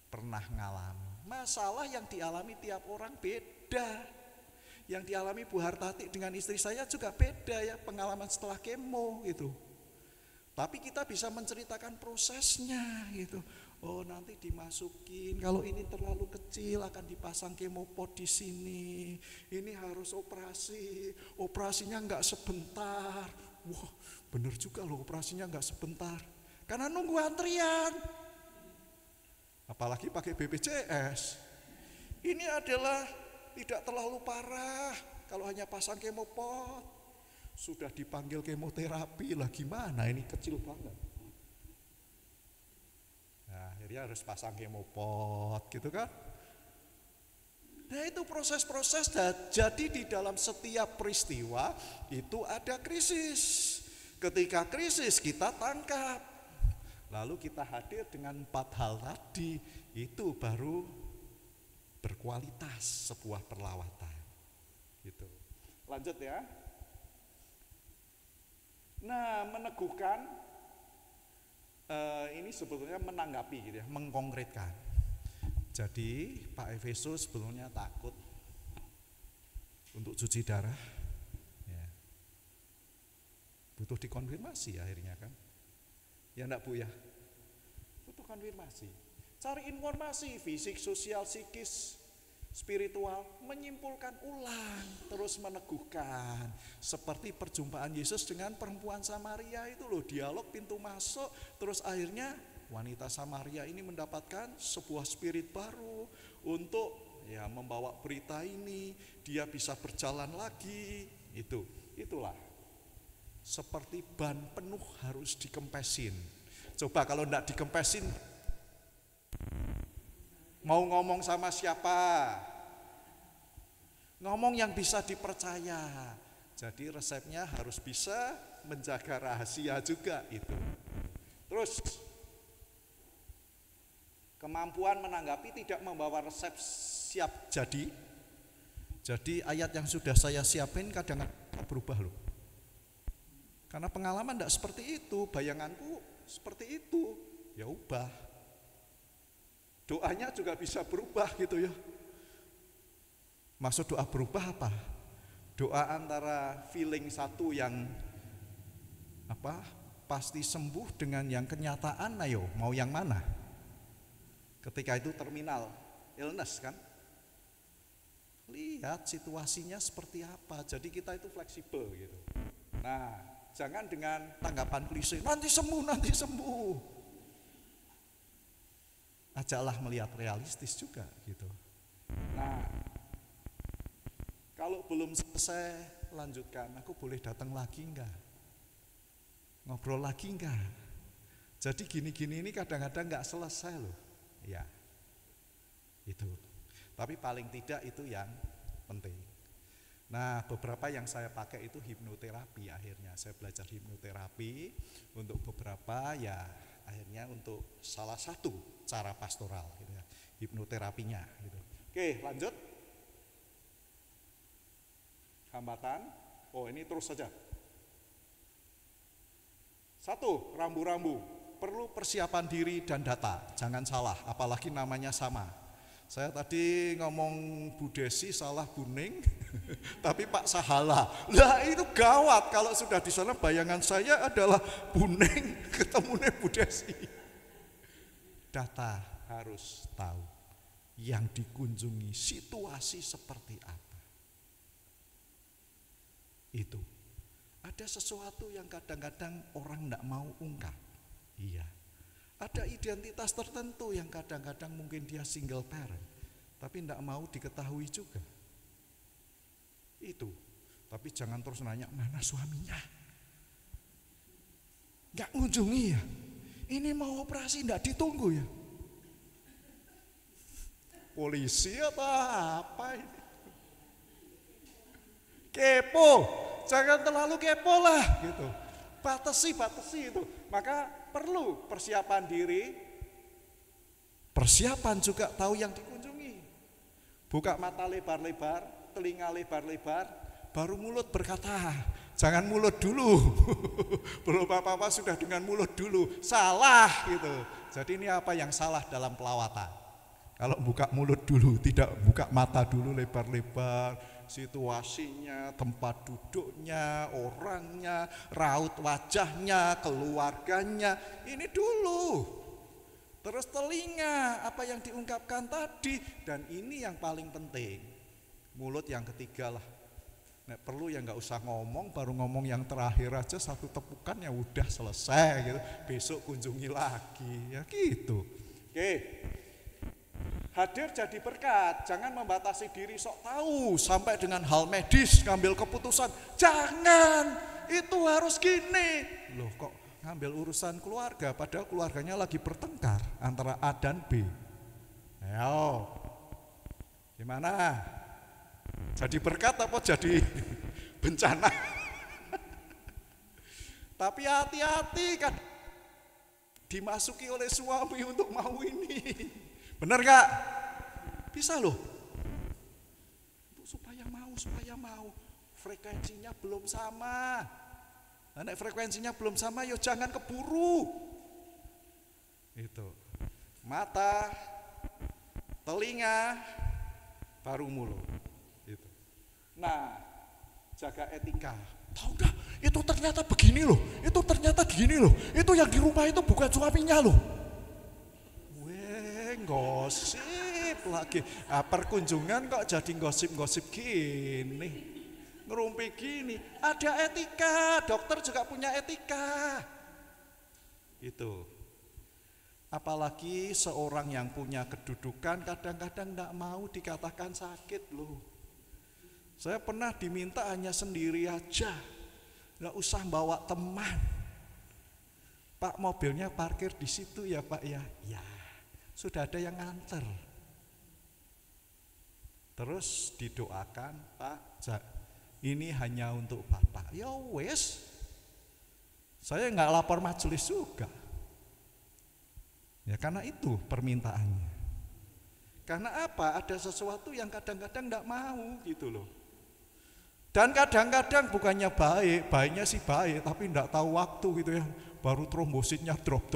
pernah ngalami. Masalah yang dialami tiap orang beda. Yang dialami Bu Hartati dengan istri saya juga beda ya, pengalaman setelah kemo gitu. Tapi kita bisa menceritakan prosesnya gitu. Oh nanti dimasukin, kalau ini terlalu kecil akan dipasang kemopod di sini. Ini harus operasi, operasinya enggak sebentar. Wah bener juga loh, operasinya enggak sebentar. Karena nunggu antrian. Apalagi pakai BPJS. Ini adalah tidak terlalu parah kalau hanya pasang kemopod. Sudah dipanggil kemoterapi lah, gimana ini kecil banget. Nah, akhirnya harus pasang kemopod gitu kan. Nah itu proses-proses. Jadi di dalam setiap peristiwa itu ada krisis. Ketika krisis kita tangkap. Lalu kita hadir dengan 4 hal tadi. Itu baru berkualitas sebuah perlawatan. Gitu. Lanjut ya. Nah meneguhkan, ini sebetulnya menanggapi gitu ya, mengkonkretkan. Jadi Pak Efesus sebetulnya takut untuk cuci darah, ya. Butuh dikonfirmasi akhirnya kan, ya enggak Bu ya, butuh konfirmasi, cari informasi fisik, sosial, psikis, spiritual, menyimpulkan ulang, terus meneguhkan. Seperti perjumpaan Yesus dengan perempuan Samaria itu loh, dialog pintu masuk, terus akhirnya wanita Samaria ini mendapatkan sebuah spirit baru untuk ya membawa berita ini, dia bisa berjalan lagi. Itulah. Seperti ban penuh harus dikempesin. Coba kalau enggak dikempesin, mau ngomong sama siapa? Ngomong yang bisa dipercaya. Jadi resepnya harus bisa menjaga rahasia juga itu. Terus kemampuan menanggapi, tidak membawa resep siap jadi. Jadi ayat yang sudah saya siapin kadang-kadang berubah loh. Karena pengalaman tidak seperti itu, bayanganku seperti itu, ya ubah. Doanya juga bisa berubah gitu ya. Maksud doa berubah apa? Doa antara feeling satu yang pasti sembuh dengan yang kenyataan, ayo mau yang mana? Ketika itu terminal illness kan? Lihat situasinya seperti apa. Jadi kita itu fleksibel gitu. Nah, jangan dengan tanggapan klise, nanti sembuh. Ajaklah melihat realistis juga gitu. Nah, kalau belum selesai lanjutkan, aku boleh datang lagi enggak? Ngobrol lagi enggak? Jadi gini-gini ini kadang-kadang enggak selesai loh. Ya, itu. Tapi paling tidak itu yang penting. Nah, beberapa yang saya pakai itu hipnoterapi akhirnya. Saya belajar hipnoterapi untuk beberapa ya akhirnya untuk salah satu cara pastoral gitu ya, hipnoterapinya gitu. Oke, lanjut. Hambatan. Oh, ini terus saja. Satu, rambu-rambu. Perlu persiapan diri dan data, jangan salah, apalagi namanya sama. Saya tadi ngomong Bu Desi salah Buning, tapi Pak Sahala. Lah itu gawat kalau sudah di sana, bayangan saya adalah Buning ketemunya Bu Desi. Data harus tahu yang dikunjungi situasi seperti apa. Itu. Ada sesuatu yang kadang-kadang orang tidak mau ungkap. Iya. Ada identitas tertentu yang kadang-kadang mungkin dia single parent, tapi tidak mau diketahui juga. Itu. Tapi jangan terus nanya, mana suaminya? Nggak ngunjungi ya? Ini mau operasi tidak ditunggu ya? Polisi atau apa ini? Kepo, jangan terlalu kepo lah gitu. Batasi itu. Maka perlu persiapan diri, persiapan juga tahu yang dikunjungi. Buka mata lebar-lebar, telinga lebar-lebar, baru mulut berkata. Jangan mulut dulu. Belum apa-apa sudah dengan mulut dulu. Salah gitu. Jadi ini apa yang salah dalam pelawatan? Kalau buka mulut dulu, tidak buka mata dulu lebar-lebar, situasinya, tempat duduknya, orangnya, raut wajahnya, keluarganya, ini dulu. Terus telinga, apa yang diungkapkan tadi, dan ini yang paling penting, mulut yang ketiga lah. Nek perlu ya nggak usah ngomong, baru ngomong yang terakhir aja satu tepukan ya udah selesai gitu. Besok kunjungi lagi, ya gitu. Oke. Hadir jadi berkat, jangan membatasi diri sok tahu sampai dengan hal medis ngambil keputusan. Jangan, itu harus gini. Loh kok ngambil urusan keluarga padahal keluarganya lagi bertengkar antara A dan B. Ayo, gimana? Jadi berkat apa jadi bencana? Tapi hati-hati kan dimasuki oleh suami untuk mau ini. Benar gak? Bisa loh. Supaya mau. Frekuensinya belum sama. Nah, frekuensinya belum sama, yo jangan keburu. Itu. Mata, telinga, baru mulut. Itu. Nah, jaga etika. Tahu gak? Itu ternyata begini loh. Itu ternyata gini loh. Itu yang di rumah itu bukan suaminya loh. Gosip lagi. Perkunjungan kok jadi gosip-gosip gini, ngerumpi gini. Ada etika, dokter juga punya etika. Itu. Apalagi seorang yang punya kedudukan kadang-kadang tidak mau dikatakan sakit loh. Saya pernah diminta hanya sendiri aja, nggak usah bawa teman. Pak, mobilnya parkir di situ ya Pak ya. Ya. Sudah ada yang nganter. Terus didoakan, Pak, ini hanya untuk Bapak. Ya wes, saya nggak lapor majelis juga. Ya karena itu permintaannya. Karena apa? Ada sesuatu yang kadang-kadang nggak mau gitu loh. Dan kadang-kadang bukannya baik, baiknya sih baik, tapi nggak tahu waktu gitu ya. Baru trombositnya drop.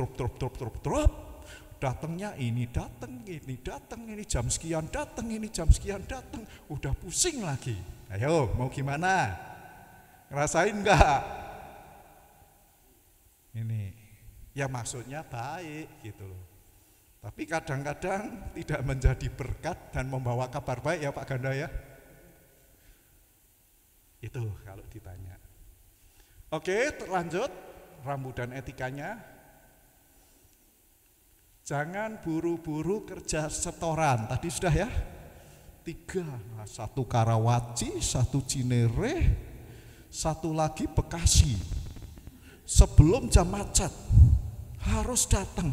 Datangnya ini datang, ini jam sekian datang, ini jam sekian datang, udah pusing lagi. Ayo, mau gimana? Ngerasain enggak? Ini, ya maksudnya baik gitu loh. Tapi kadang-kadang tidak menjadi berkat dan membawa kabar baik ya Pak Ganda ya. Itu kalau ditanya. Oke, lanjut, rambu dan etikanya. Jangan buru-buru kerja setoran. Tadi sudah ya. 3, 1 Karawaci, 1 Cinere, 1 lagi Bekasi. Sebelum jam macet harus datang.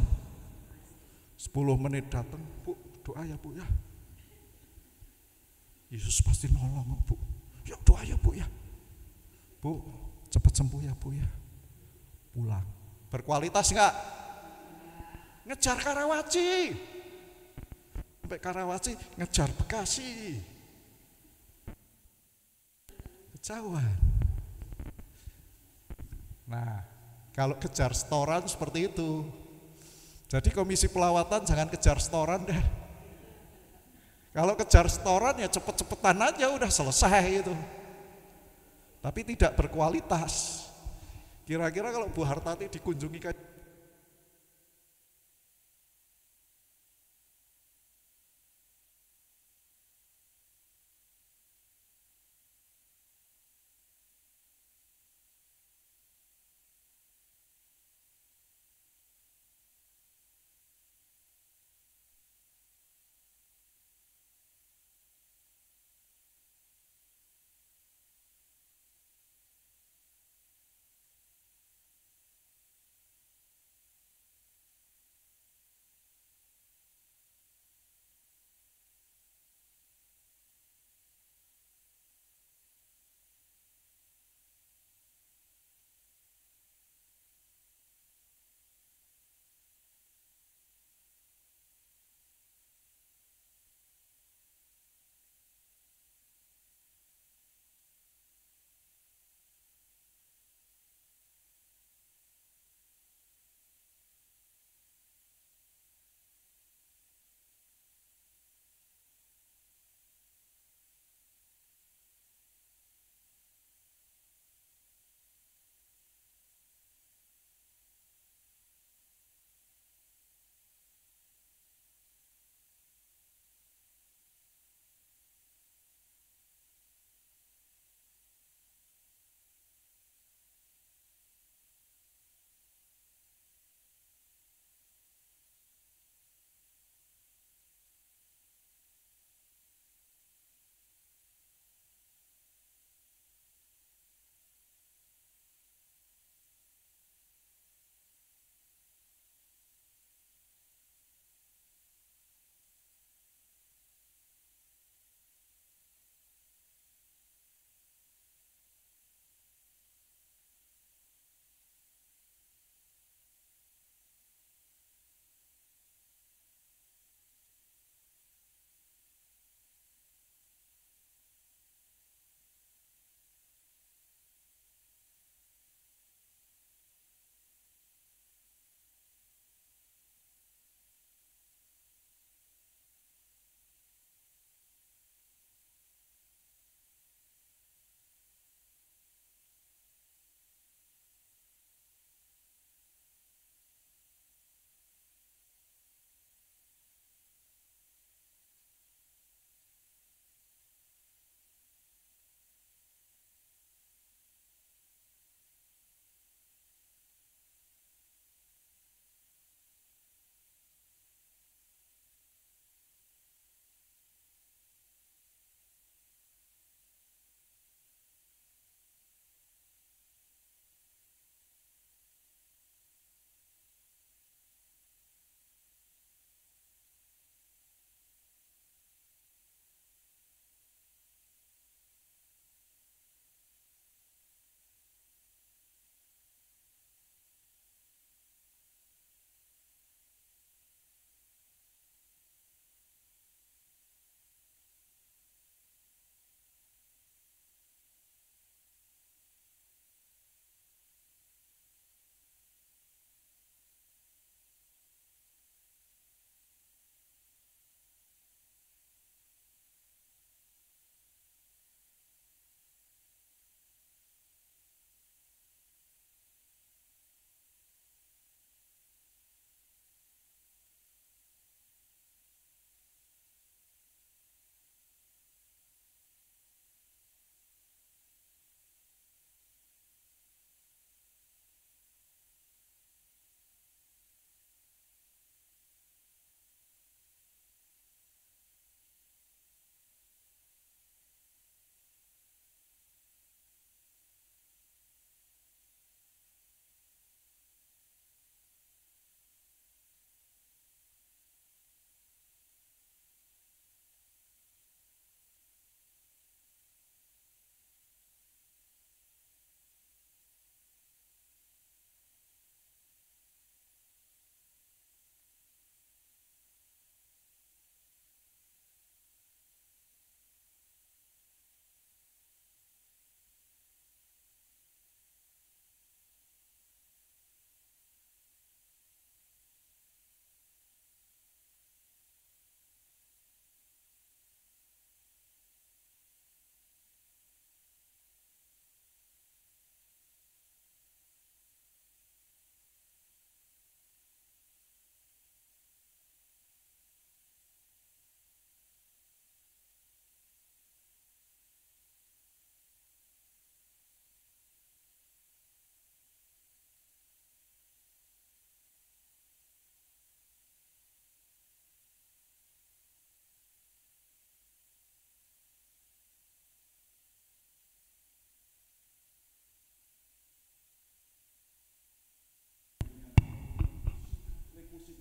10 menit datang, Bu, doa ya Bu ya. Yesus pasti nolong Bu. Yuk doa ya Bu ya. Bu, cepat sembuh ya Bu ya. Pulang. Berkualitas enggak? Ngejar Karawaci, sampai Karawaci ngejar Bekasi, kejauhan. Nah, Kalau kejar setoran seperti itu. Jadi komisi pelawatan jangan kejar setoran deh. Kalau kejar setoran ya cepet-cepetan aja udah selesai itu. Tapi tidak berkualitas. Kira-kira kalau Bu Hartati dikunjungi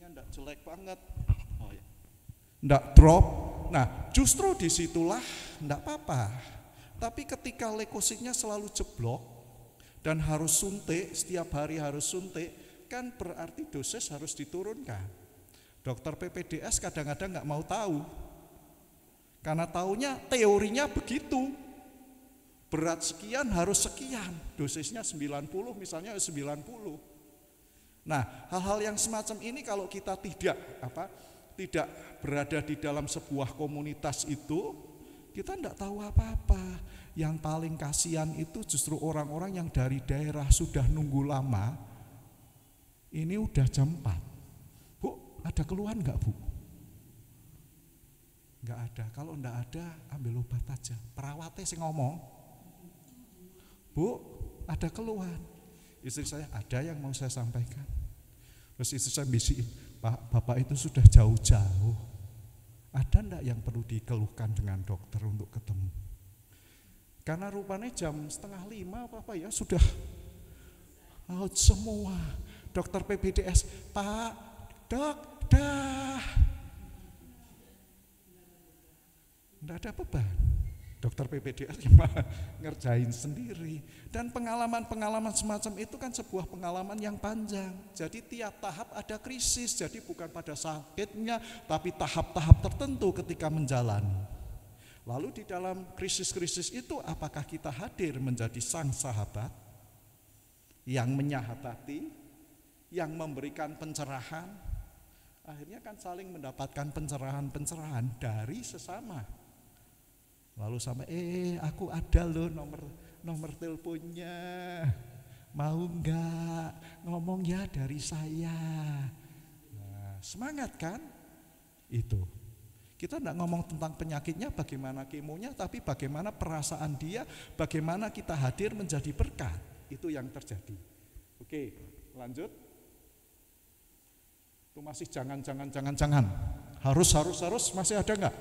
suaranya enggak jelek banget. Oh ya. Enggak drop. Nah, justru disitulah enggak apa-apa. Tapi ketika leukositnya selalu jeblok dan harus suntik, setiap hari harus suntik, kan berarti dosis harus diturunkan. Dokter PPDS kadang-kadang enggak mau tahu. Karena taunya teorinya begitu. Berat sekian harus sekian, dosisnya 90 misalnya 90. Nah, hal-hal yang semacam ini kalau kita tidak berada di dalam sebuah komunitas itu, kita tidak tahu apa-apa. Yang paling kasihan itu justru orang-orang yang dari daerah sudah nunggu lama. Ini udah jam 4. Bu, ada keluhan enggak, Bu? Enggak ada. Kalau enggak ada, ambil obat aja. Perawatnya sih ngomong, Bu, ada keluhan. Istri saya, ada yang mau saya sampaikan. Terus istri saya bisikin, Pak, Bapak itu sudah jauh-jauh. Ada enggak yang perlu dikeluhkan dengan dokter untuk ketemu? Karena rupanya jam 4:30 apa ya sudah out semua. Dokter PPDS, Pak, Dok, dah. Enggak ada beban. Dokter PPDS gimana ngerjain sendiri. Dan pengalaman-pengalaman semacam itu kan sebuah pengalaman yang panjang. Jadi tiap tahap ada krisis. Jadi bukan pada sakitnya, tapi tahap-tahap tertentu ketika menjalani. Lalu di dalam krisis-krisis itu apakah kita hadir menjadi sang sahabat yang menyahabati, yang memberikan pencerahan? Akhirnya kan saling mendapatkan pencerahan-pencerahan dari sesama. Lalu sampai aku ada loh nomor teleponnya, mau enggak ngomong ya dari saya. Nah, semangat kan itu. Kita enggak ngomong tentang penyakitnya, bagaimana kemonya, tapi bagaimana perasaan dia, bagaimana kita hadir menjadi berkat. Itu yang terjadi. Oke, lanjut. Itu masih jangan. Harus masih ada enggak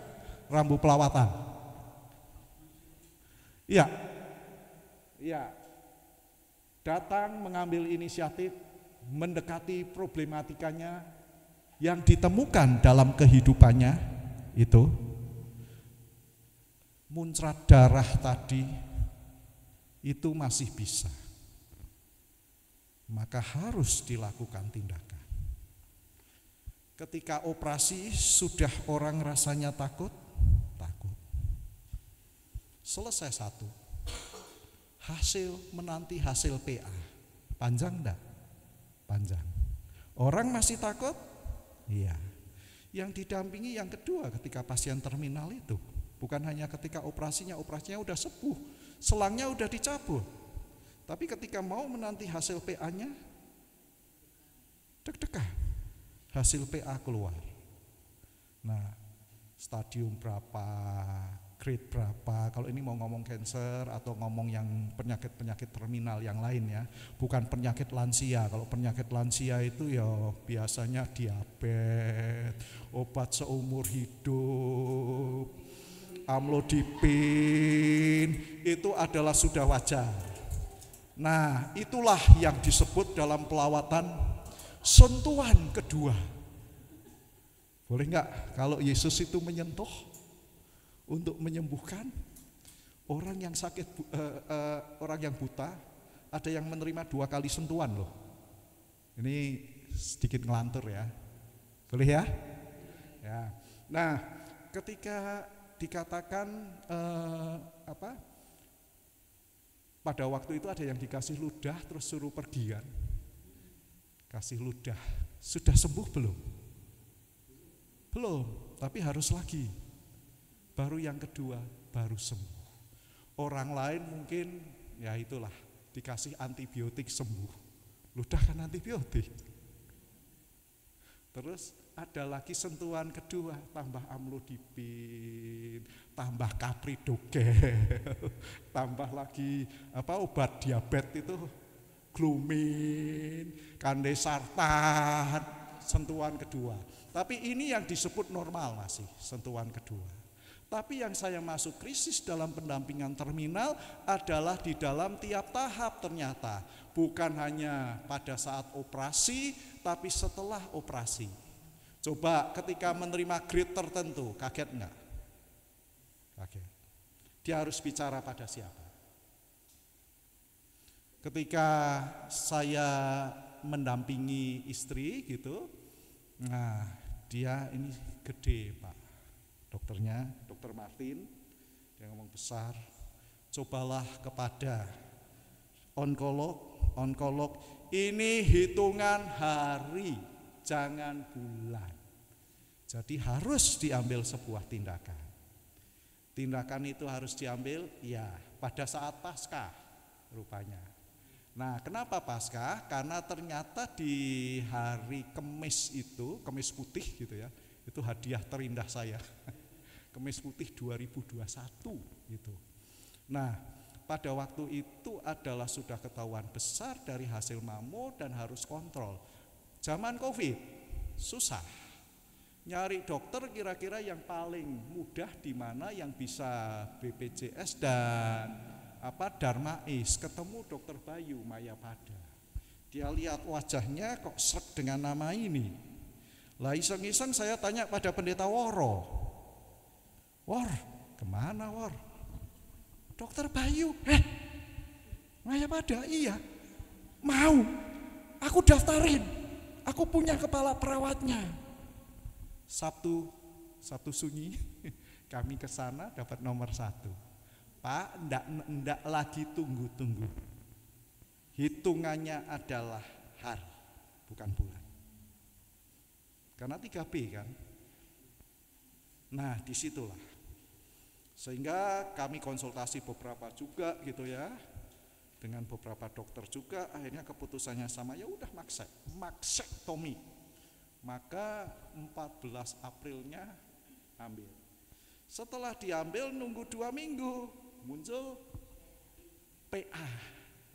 rambu pelawatan? Iya, datang mengambil inisiatif, mendekati problematikanya yang ditemukan dalam kehidupannya itu, muncrat darah tadi itu masih bisa, maka harus dilakukan tindakan. Ketika operasi sudah orang rasanya takut. Selesai satu, menanti hasil PA, panjang enggak? Panjang. Orang masih takut? Iya. Yang didampingi yang kedua ketika pasien terminal itu, bukan hanya ketika operasinya udah sembuh, selangnya udah dicabut, tapi ketika mau menanti hasil PA-nya, deg-degan, hasil PA keluar. Nah, stadium berapa, grade berapa, kalau ini mau ngomong cancer atau ngomong yang penyakit-penyakit terminal yang lain ya, bukan penyakit lansia. Kalau penyakit lansia itu ya biasanya diabetes, obat seumur hidup, amlodipin, itu adalah sudah wajar. Nah, itulah yang disebut dalam pelawatan sentuhan kedua. Boleh enggak kalau Yesus itu menyentuh untuk menyembuhkan orang yang sakit, orang yang buta, ada yang menerima 2 kali sentuhan loh. Ini sedikit ngelantur ya, boleh ya? Ya. Nah, ketika dikatakan pada waktu itu ada yang dikasih ludah terus suruh pergi kan? Kasih ludah, sudah sembuh belum? Belum, tapi harus lagi. Baru yang kedua, baru sembuh. Orang lain mungkin, ya itulah, dikasih antibiotik sembuh. Ludah kan antibiotik. Terus ada lagi sentuhan kedua, tambah amlodipin, tambah kapridogel, tambah lagi obat diabetes itu, glumin, kandesartan, sentuhan kedua. Tapi ini yang disebut normal masih, sentuhan kedua. Tapi yang saya masuk krisis dalam pendampingan terminal adalah di dalam tiap tahap ternyata. Bukan hanya pada saat operasi, tapi setelah operasi. Coba ketika menerima grade tertentu, kaget enggak? Kaget. Dia harus bicara pada siapa? Ketika saya mendampingi istri gitu, nah dia ini gede Pak, dokternya, dokter Martin, dia ngomong besar, cobalah kepada onkolog, ini hitungan hari, jangan bulan. Jadi harus diambil sebuah tindakan. Tindakan itu harus diambil ya pada saat Paskah rupanya. Nah, kenapa Paskah? Karena ternyata di hari Kemis itu, Kemis putih gitu ya, itu hadiah terindah saya. Kemis putih 2021 gitu. Nah, pada waktu itu adalah sudah ketahuan besar dari hasil mammo dan harus kontrol. Zaman Covid susah. Nyari dokter kira-kira yang paling mudah di mana yang bisa BPJS dan Darmais, ketemu dokter Bayu Mayapada. Dia lihat wajahnya kok srek dengan nama ini. Lah iseng-iseng saya tanya pada pendeta Woro. Wor, kemana Wor? Dokter Bayu, Mayapada, iya. Mau, aku daftarin. Aku punya kepala perawatnya. Sabtu Sunyi, kami ke sana dapat nomor 1. Pak, ndak lagi tunggu-tunggu. Hitungannya adalah hari, bukan bulan. Karena 3B kan. Nah, disitulah. Sehingga kami konsultasi beberapa juga gitu ya. Dengan beberapa dokter juga, akhirnya keputusannya sama, ya udah maksektomi. Maka 14 Aprilnya ambil. Setelah diambil nunggu 2 minggu. Muncul PA,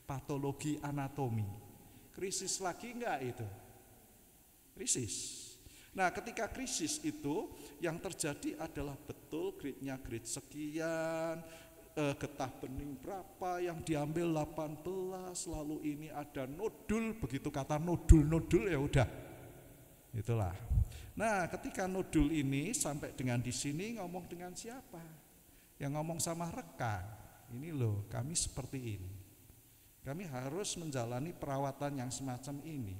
patologi anatomi. Krisis lagi enggak itu? Krisis. Nah, ketika krisis itu yang terjadi adalah betul grade-nya grade sekian, getah bening berapa yang diambil 18, lalu ini ada nodul, begitu kata nodul ya udah. Itulah. Nah, ketika nodul ini sampai dengan di sini ngomong dengan siapa? Yang ngomong sama rekan, ini loh kami seperti ini. Kami harus menjalani perawatan yang semacam ini.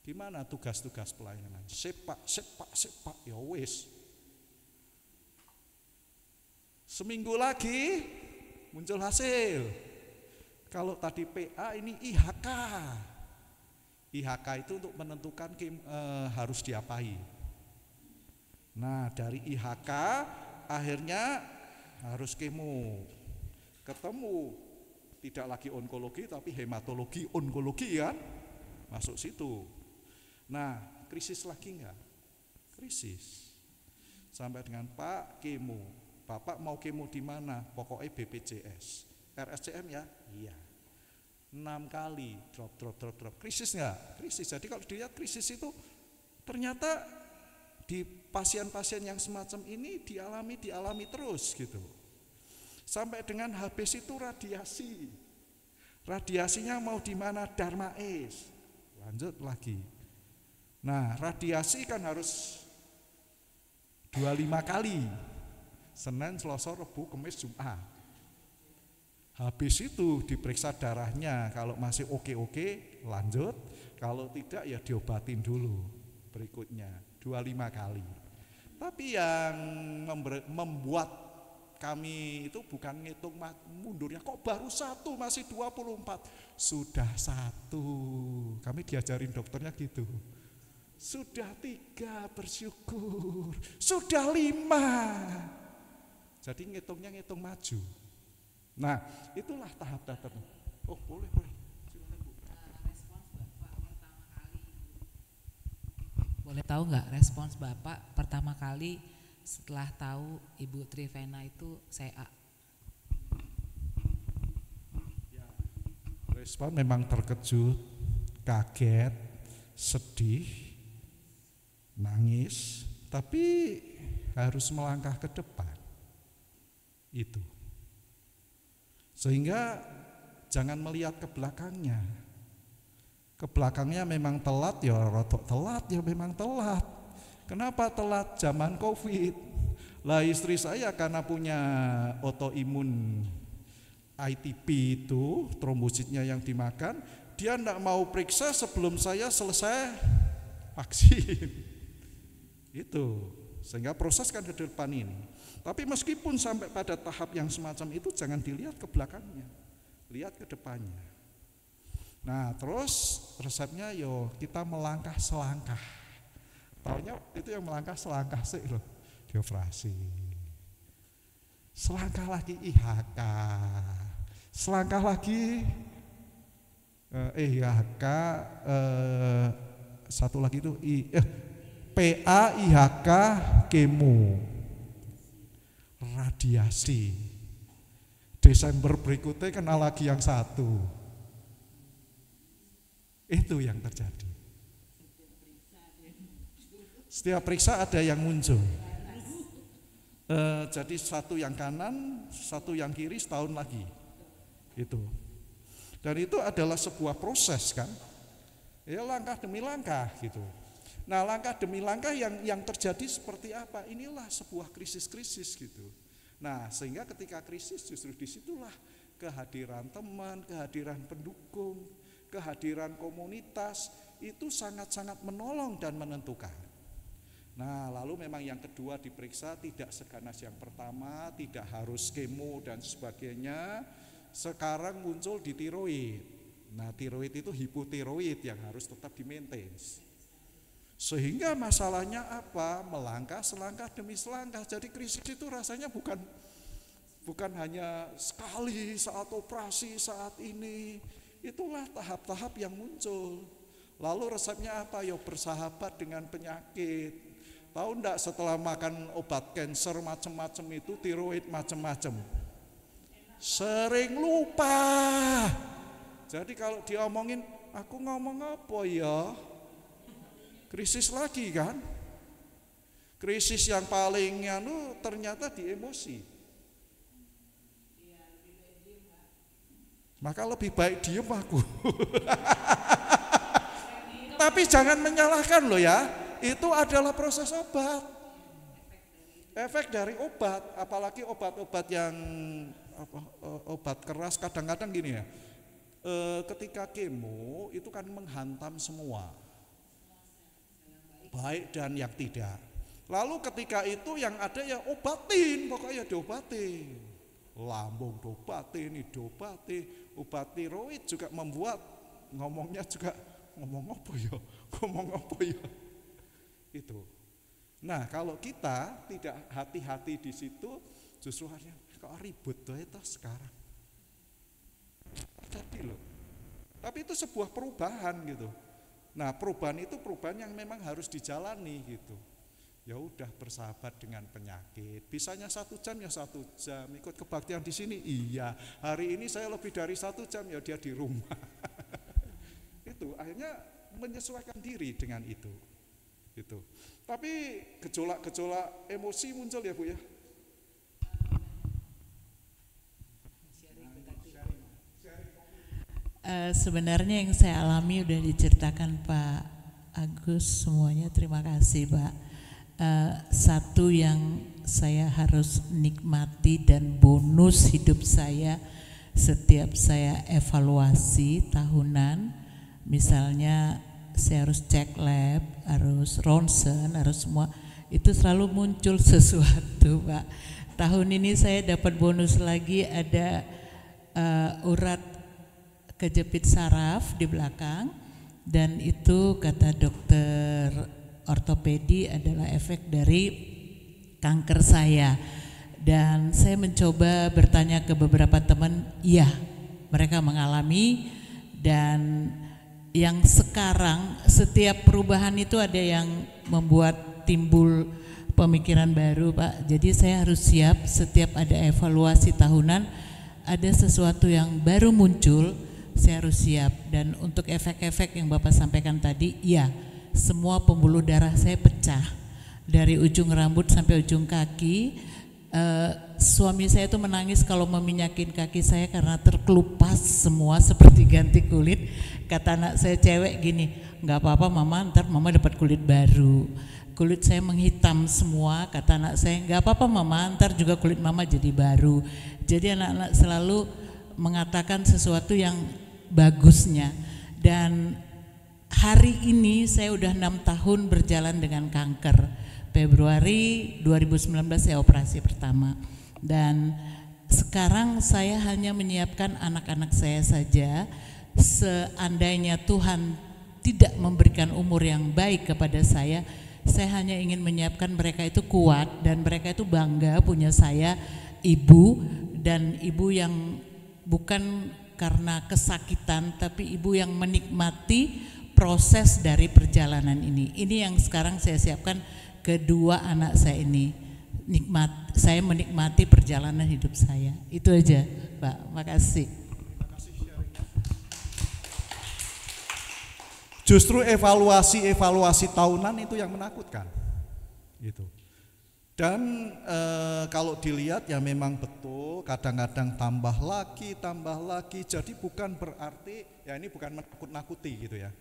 Gimana tugas-tugas pelayanan? Sepak, ya wis. Seminggu lagi muncul hasil. Kalau tadi PA ini IHK. IHK itu untuk menentukan harus diapain. Nah, dari IHK akhirnya harus kemo, ketemu tidak lagi onkologi tapi hematologi onkologi kan, masuk situ. Nah, krisis lagi enggak? Krisis. Sampai dengan Pak kemo, Bapak mau kemo di mana? Pokoknya BPJS, RSCM ya? Iya. 6 kali drop. Krisis enggak? Krisis. Jadi kalau dilihat krisis itu ternyata di pasien-pasien yang semacam ini dialami terus gitu. Sampai dengan habis itu radiasi. Radiasinya mau di mana? Darmais. Lanjut lagi. Nah, radiasi kan harus 25 kali. Senin, Selasa, Rabu, Kamis, Jumat. Habis itu diperiksa darahnya, kalau masih oke lanjut, kalau tidak ya diobatin dulu berikutnya 25 kali. Tapi yang membuat kami itu bukan ngitung mundurnya, kok baru 1 masih 24. Sudah 1, kami diajarin dokternya gitu. Sudah 3 bersyukur, sudah 5. Jadi ngitungnya ngitung maju. Nah, itulah tahap-tahap. Oh, boleh. Silakan, Bu. Respons Bapak pertama kali. Boleh tahu nggak respons Bapak pertama kali setelah tahu Ibu Trivena itu CA? Ya, respon memang terkejut, kaget, sedih, nangis, tapi harus melangkah ke depan. Itu. Sehingga jangan melihat ke belakangnya. Ke belakangnya memang telat ya rotok telat ya memang telat. Kenapa telat? Zaman COVID. Lah istri saya karena punya autoimun ITP itu, trombositnya yang dimakan, dia enggak mau periksa sebelum saya selesai vaksin. Itu, sehingga proses kan ke depan ini. Tapi meskipun sampai pada tahap yang semacam itu, jangan dilihat ke belakangnya, lihat ke depannya. Nah terus resepnya kita melangkah selangkah. Taunya itu yang melangkah selangkah sih loh, dioperasi. Selangkah lagi IHK, selangkah lagi IHK, satu lagi itu PA, IHK, kemo, radiasi. Desember berikutnya kena lagi yang satu. Itu yang terjadi. Setiap periksa ada yang muncul. Jadi satu yang kanan, satu yang kiri, setahun lagi. Itu. Dan itu adalah sebuah proses kan. Ya langkah demi langkah gitu. Nah langkah demi langkah yang terjadi seperti apa? Inilah sebuah krisis-krisis gitu. Nah sehingga ketika krisis justru disitulah kehadiran teman, kehadiran pendukung, kehadiran komunitas itu sangat-sangat menolong dan menentukan. Nah lalu memang yang kedua diperiksa tidak seganas yang pertama, tidak harus kemo dan sebagainya. Sekarang muncul di tiroid. Nah tiroid itu hipotiroid yang harus tetap di-maintain. Sehingga masalahnya apa? Melangkah selangkah demi selangkah. Jadi krisis itu rasanya bukan hanya sekali saat operasi saat ini. Itulah tahap-tahap yang muncul. Lalu resepnya apa? Bersahabat dengan penyakit. Tahu enggak setelah makan obat kanker macam-macam itu tiroid macam-macam. Sering lupa. Jadi kalau diomongin, aku ngomong apa ya? Krisis lagi kan? Krisis yang paling ternyata di emosi. Maka lebih baik diem aku. Tapi jangan menyalahkan loh ya. Itu adalah proses obat. Efek dari obat, apalagi obat-obat yang obat keras kadang-kadang gini ya. Ketika kemo itu kan menghantam semua. Baik dan yang tidak. Lalu ketika itu yang ada ya obatin, pokoknya diobatin. Lambung diobatin, ini diobatin, obat tiroid juga membuat ngomongnya juga ngomong apa ya. Itu. Nah, kalau kita tidak hati-hati di situ, justru hanya kok ribut tuh itu sekarang. Jadi loh. Tapi itu sebuah perubahan gitu. Nah, perubahan itu perubahan yang memang harus dijalani gitu. Ya udah bersahabat dengan penyakit. Bisanya 1 jam ya 1 jam. Ikut kebaktian di sini, iya. Hari ini saya lebih dari 1 jam ya dia di rumah. Itu akhirnya menyesuaikan diri dengan itu. Gitu. Tapi gejolak-gejolak emosi muncul ya Bu ya. Sebenarnya yang saya alami udah diceritakan Pak Agus semuanya, terima kasih Pak. Satu yang saya harus nikmati dan bonus hidup saya setiap saya evaluasi tahunan, misalnya saya harus cek lab, harus ronsen, harus semua, itu selalu muncul sesuatu Pak. Tahun ini saya dapat bonus lagi, ada urat kejepit saraf di belakang, dan itu kata dokter ortopedi adalah efek dari kanker saya. Dan saya mencoba bertanya ke beberapa teman, iya mereka mengalami. Dan yang sekarang setiap perubahan itu ada yang membuat timbul pemikiran baru Pak. Jadi saya harus siap setiap ada evaluasi tahunan, ada sesuatu yang baru muncul, saya harus siap. Dan untuk efek-efek yang Bapak sampaikan tadi, iya, semua pembuluh darah saya pecah dari ujung rambut sampai ujung kaki. Suami saya tuh menangis kalau meminyakin kaki saya karena terkelupas semua seperti ganti kulit. Kata anak saya cewek gini, nggak apa-apa mama, ntar mama dapat kulit baru. kulit saya menghitam semua. Kata anak saya, nggak apa-apa mama, ntar juga kulit mama jadi baru. Jadi anak-anak selalu mengatakan sesuatu yang bagusnya. Dan hari ini saya udah 6 tahun berjalan dengan kanker. Februari 2019 saya operasi pertama. Dan sekarang saya hanya menyiapkan anak-anak saya saja. Seandainya Tuhan tidak memberikan umur yang baik kepada saya hanya ingin menyiapkan mereka itu kuat dan mereka itu bangga punya saya ibu, dan ibu yang bukan karena kesakitan tapi ibu yang menikmati proses dari perjalanan ini. Ini yang sekarang saya siapkan kedua anak saya ini. Saya menikmati perjalanan hidup saya. Itu aja, Pak. Makasih. Justru evaluasi tahunan itu yang menakutkan, gitu. Dan kalau dilihat ya memang betul, kadang-kadang tambah lagi. Jadi bukan berarti ya ini bukan menakut-nakuti gitu ya.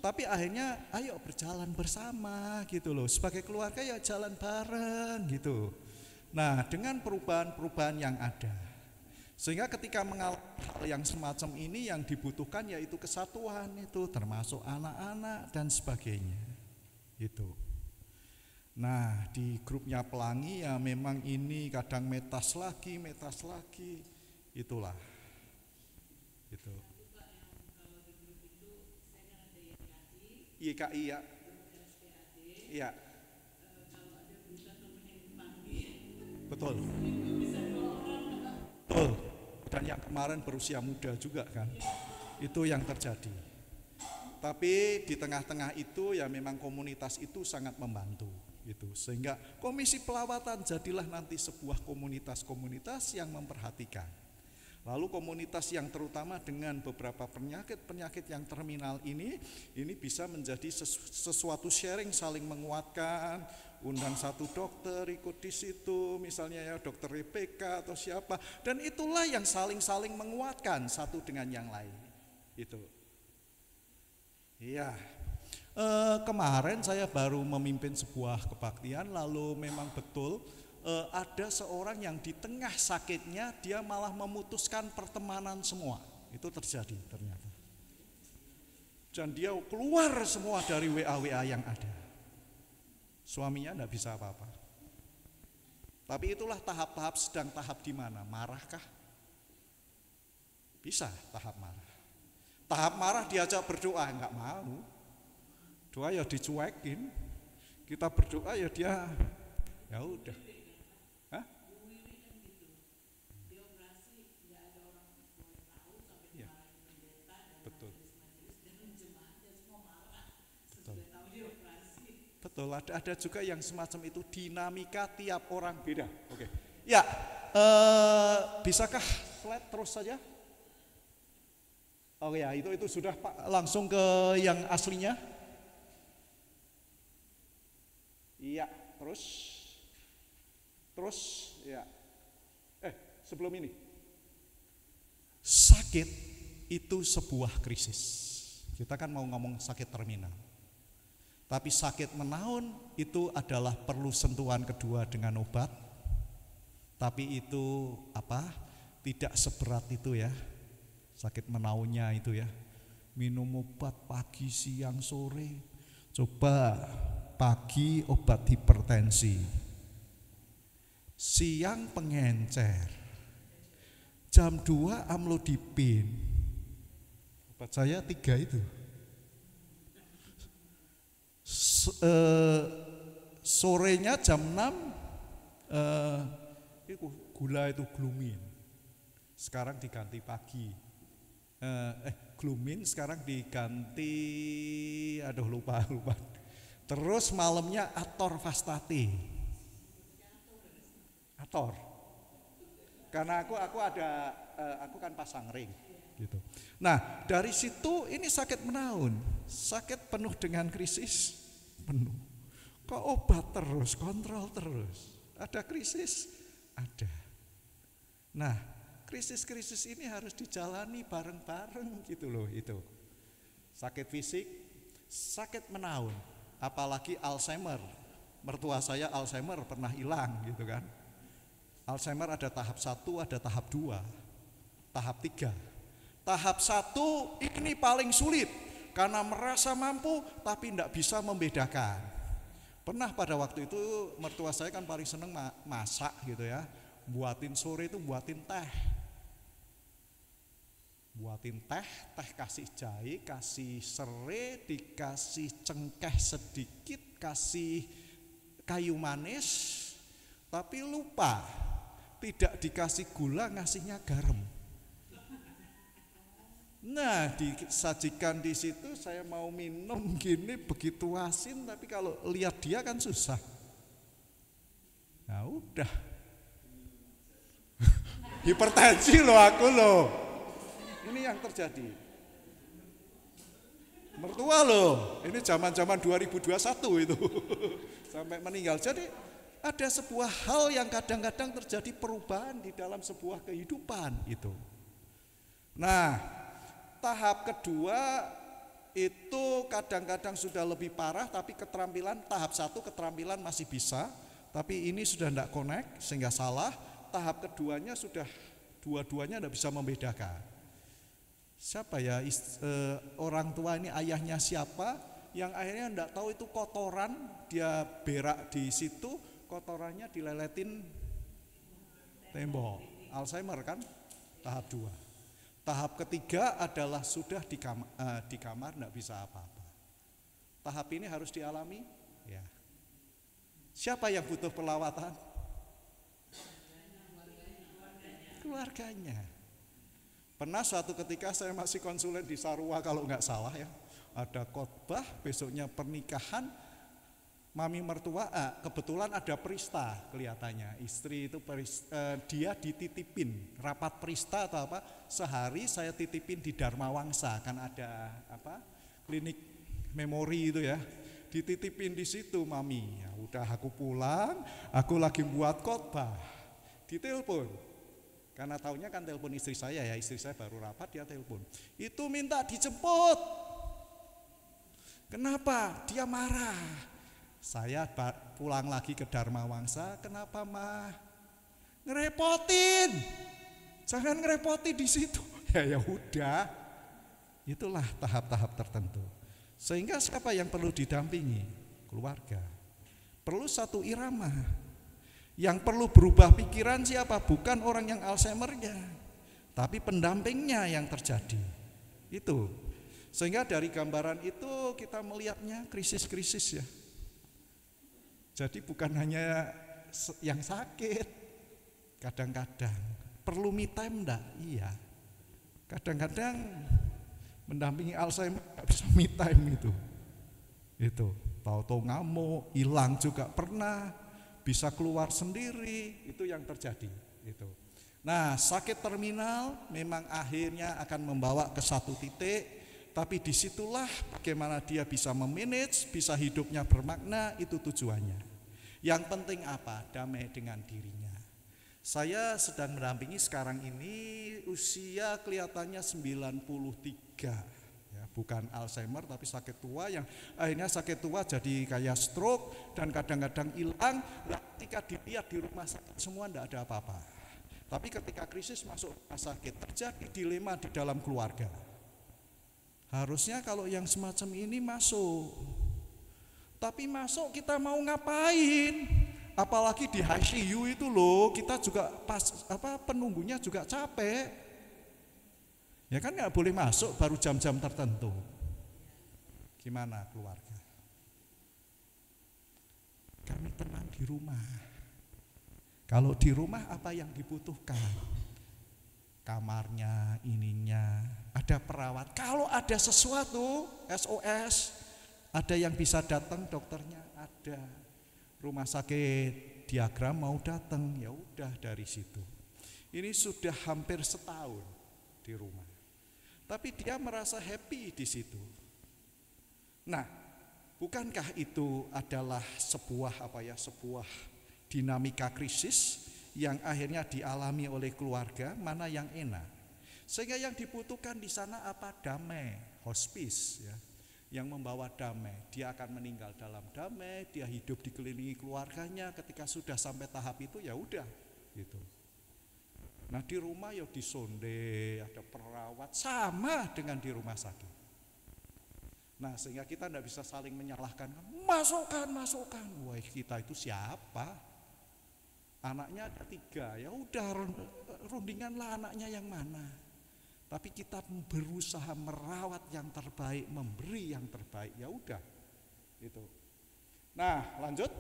Tapi akhirnya ayo berjalan bersama gitu loh. Sebagai keluarga ya jalan bareng gitu. Nah, dengan perubahan-perubahan yang ada, sehingga ketika mengalami hal yang semacam ini yang dibutuhkan yaitu kesatuan itu, termasuk anak-anak dan sebagainya gitu. Nah, di grupnya Pelangi ya memang ini kadang metas lagi itulah gitu. YKI ya. Iya. Betul. Betul. Dan yang kemarin berusia muda juga kan. Itu yang terjadi. Tapi di tengah-tengah itu ya memang komunitas itu sangat membantu gitu. Sehingga komisi pelawatan jadilah nanti sebuah komunitas yang memperhatikan. Lalu komunitas yang terutama dengan beberapa penyakit yang terminal ini bisa menjadi sesuatu sharing, saling menguatkan. Undang satu dokter ikut di situ, misalnya ya dokter Rebecca atau siapa, dan itulah yang saling menguatkan satu dengan yang lain. Itu. Iya. Kemarin saya baru memimpin sebuah kebaktian, lalu memang betul. Ada seorang yang di tengah sakitnya dia malah memutuskan pertemanan semua. Itu terjadi ternyata. Dan dia keluar semua dari WA yang ada. Suaminya enggak bisa apa-apa. Tapi itulah tahap-tahap, sedang tahap di mana? Marahkah? Bisa tahap marah. Tahap marah diajak berdoa, enggak mau. Doa ya dicuekin. Kita berdoa ya dia ya udah. Betul, ada juga yang semacam itu, dinamika tiap orang beda. Oke. Ya, bisakah slide terus saja? Oh ya, itu sudah Pak, langsung ke yang aslinya. Iya, terus ya. Sebelum ini. Sakit itu sebuah krisis. Kita kan mau ngomong sakit terminal. Tapi sakit menaun itu adalah perlu sentuhan kedua dengan obat. Tapi itu tidak seberat itu ya. Sakit menaunnya itu ya. Minum obat pagi, siang, sore. Coba pagi obat hipertensi. Siang pengencer. Jam 2 amlodipin. Obat saya 3 itu. Sorenya jam 6 gula itu glumin, sekarang diganti pagi. Glumin sekarang diganti lupa. Terus malamnya atorvastatin. Ator. Karena aku kan pasang ring gitu. Nah, dari situ ini sakit menaun, sakit penuh dengan krisis. Penuh. Kok obat terus, kontrol terus. Ada krisis? Ada. Nah, krisis-krisis ini harus dijalani bareng-bareng gitu loh itu. Sakit fisik, sakit menaun. apalagi Alzheimer. Mertua saya Alzheimer pernah hilang gitu kan. Alzheimer ada tahap 1, ada tahap 2, tahap 3. Tahap 1 ini paling sulit karena merasa mampu tapi tidak bisa membedakan. Pernah pada waktu itu mertua saya kan paling seneng masak gitu ya. Buatin sore itu buatin teh. Buatin teh kasih jahe, kasih serai, dikasih cengkeh sedikit, kasih kayu manis, tapi lupa tidak dikasih gula, ngasihnya garam. Nah, disajikan di situ saya mau minum gini begitu asin, tapi kalau lihat dia kan susah. Nah udah, hipertensi loh aku loh. Ini yang terjadi. Mertua loh, ini zaman-zaman 2021 itu sampai meninggal. Jadi ada sebuah hal yang kadang-kadang terjadi perubahan di dalam sebuah kehidupan itu. Nah, tahap kedua itu kadang-kadang sudah lebih parah, tapi keterampilan tahap 1 keterampilan masih bisa, tapi ini sudah tidak connect sehingga salah. Tahap keduanya sudah dua-duanya tidak bisa membedakan. Siapa ya orang tua ini, ayahnya siapa yang akhirnya tidak tahu itu kotoran, dia berak di situ, kotorannya dileletin tembok. Alzheimer kan tahap 2. Tahap ketiga adalah sudah di kamar tidak bisa apa-apa. Tahap ini harus dialami ya. Siapa yang butuh perawatan? Keluarganya. Pernah suatu ketika saya masih konsulen di Sarua kalau nggak salah ya, ada khotbah, besoknya pernikahan, mami mertua, kebetulan ada perista kelihatannya, istri itu dia dititipin, rapat perista atau apa, sehari saya titipin di Dharma Wangsa, kan ada apa, klinik memori itu ya, dititipin di situ mami, ya udah aku pulang, aku lagi buat khotbah, ditelepon. Karena taunya kan telepon istri saya ya, istri saya baru rapat, dia telepon. Itu minta dijemput. Kenapa? Dia marah. Saya pulang lagi ke Dharma Wangsa, kenapa mah? Ngerepotin. Jangan ngerepotin di situ. Ya udah. Itulah tahap-tahap tertentu. Sehingga siapa yang perlu didampingi? Keluarga. Perlu satu irama. Yang perlu berubah pikiran siapa? Bukan orang yang Alzheimer-nya, tapi pendampingnya yang terjadi. Itu. Sehingga dari gambaran itu kita melihatnya krisis-krisis ya. Jadi bukan hanya yang sakit. Kadang-kadang perlu me time enggak? Iya. Kadang-kadang mendampingi Alzheimer enggak bisa me time itu. Itu. Tahu-tahu ngamuk, hilang juga pernah. Bisa keluar sendiri, itu yang terjadi itu. Nah, sakit terminal memang akhirnya akan membawa ke satu titik, tapi disitulah bagaimana dia bisa memanage, bisa hidupnya bermakna, itu tujuannya. Yang penting apa? Damai dengan dirinya. Saya sedang mendampingi sekarang ini usia kelihatannya 93. Bukan Alzheimer tapi sakit tua yang akhirnya sakit tua jadi kayak stroke dan kadang-kadang hilang. Ketika dilihat di rumah sakit semua tidak ada apa-apa. Tapi ketika krisis masuk rumah sakit terjadi dilema di dalam keluarga. Harusnya kalau yang semacam ini masuk. Tapi masuk kita mau ngapain? Apalagi di ICU itu loh, kita juga penunggunya juga capek. Ya kan nggak boleh masuk baru jam-jam tertentu. Gimana keluarga? Kami tenang di rumah. Kalau di rumah apa yang dibutuhkan? Kamarnya, ininya, ada perawat. Kalau ada sesuatu, SOS, ada yang bisa datang dokternya, ada. Rumah sakit diagram mau datang, ya udah dari situ. Ini sudah hampir setahun di rumah. Tapi dia merasa happy di situ. Nah, bukankah itu adalah sebuah dinamika krisis yang akhirnya dialami oleh keluarga, mana yang enak? Sehingga yang dibutuhkan di sana apa? Damai, hospice ya. yang membawa damai. Dia akan meninggal dalam damai, dia hidup dikelilingi keluarganya. Ketika sudah sampai tahap itu ya udah gitu. Nah di rumah ya disonde, ada perawat, sama dengan di rumah sakit. Nah sehingga kita tidak bisa saling menyalahkan, masukkan, wah kita itu siapa? Anaknya ada 3, ya udah rundinganlah anaknya yang mana. Tapi kita berusaha merawat yang terbaik, memberi yang terbaik, ya udah itu. Nah lanjut,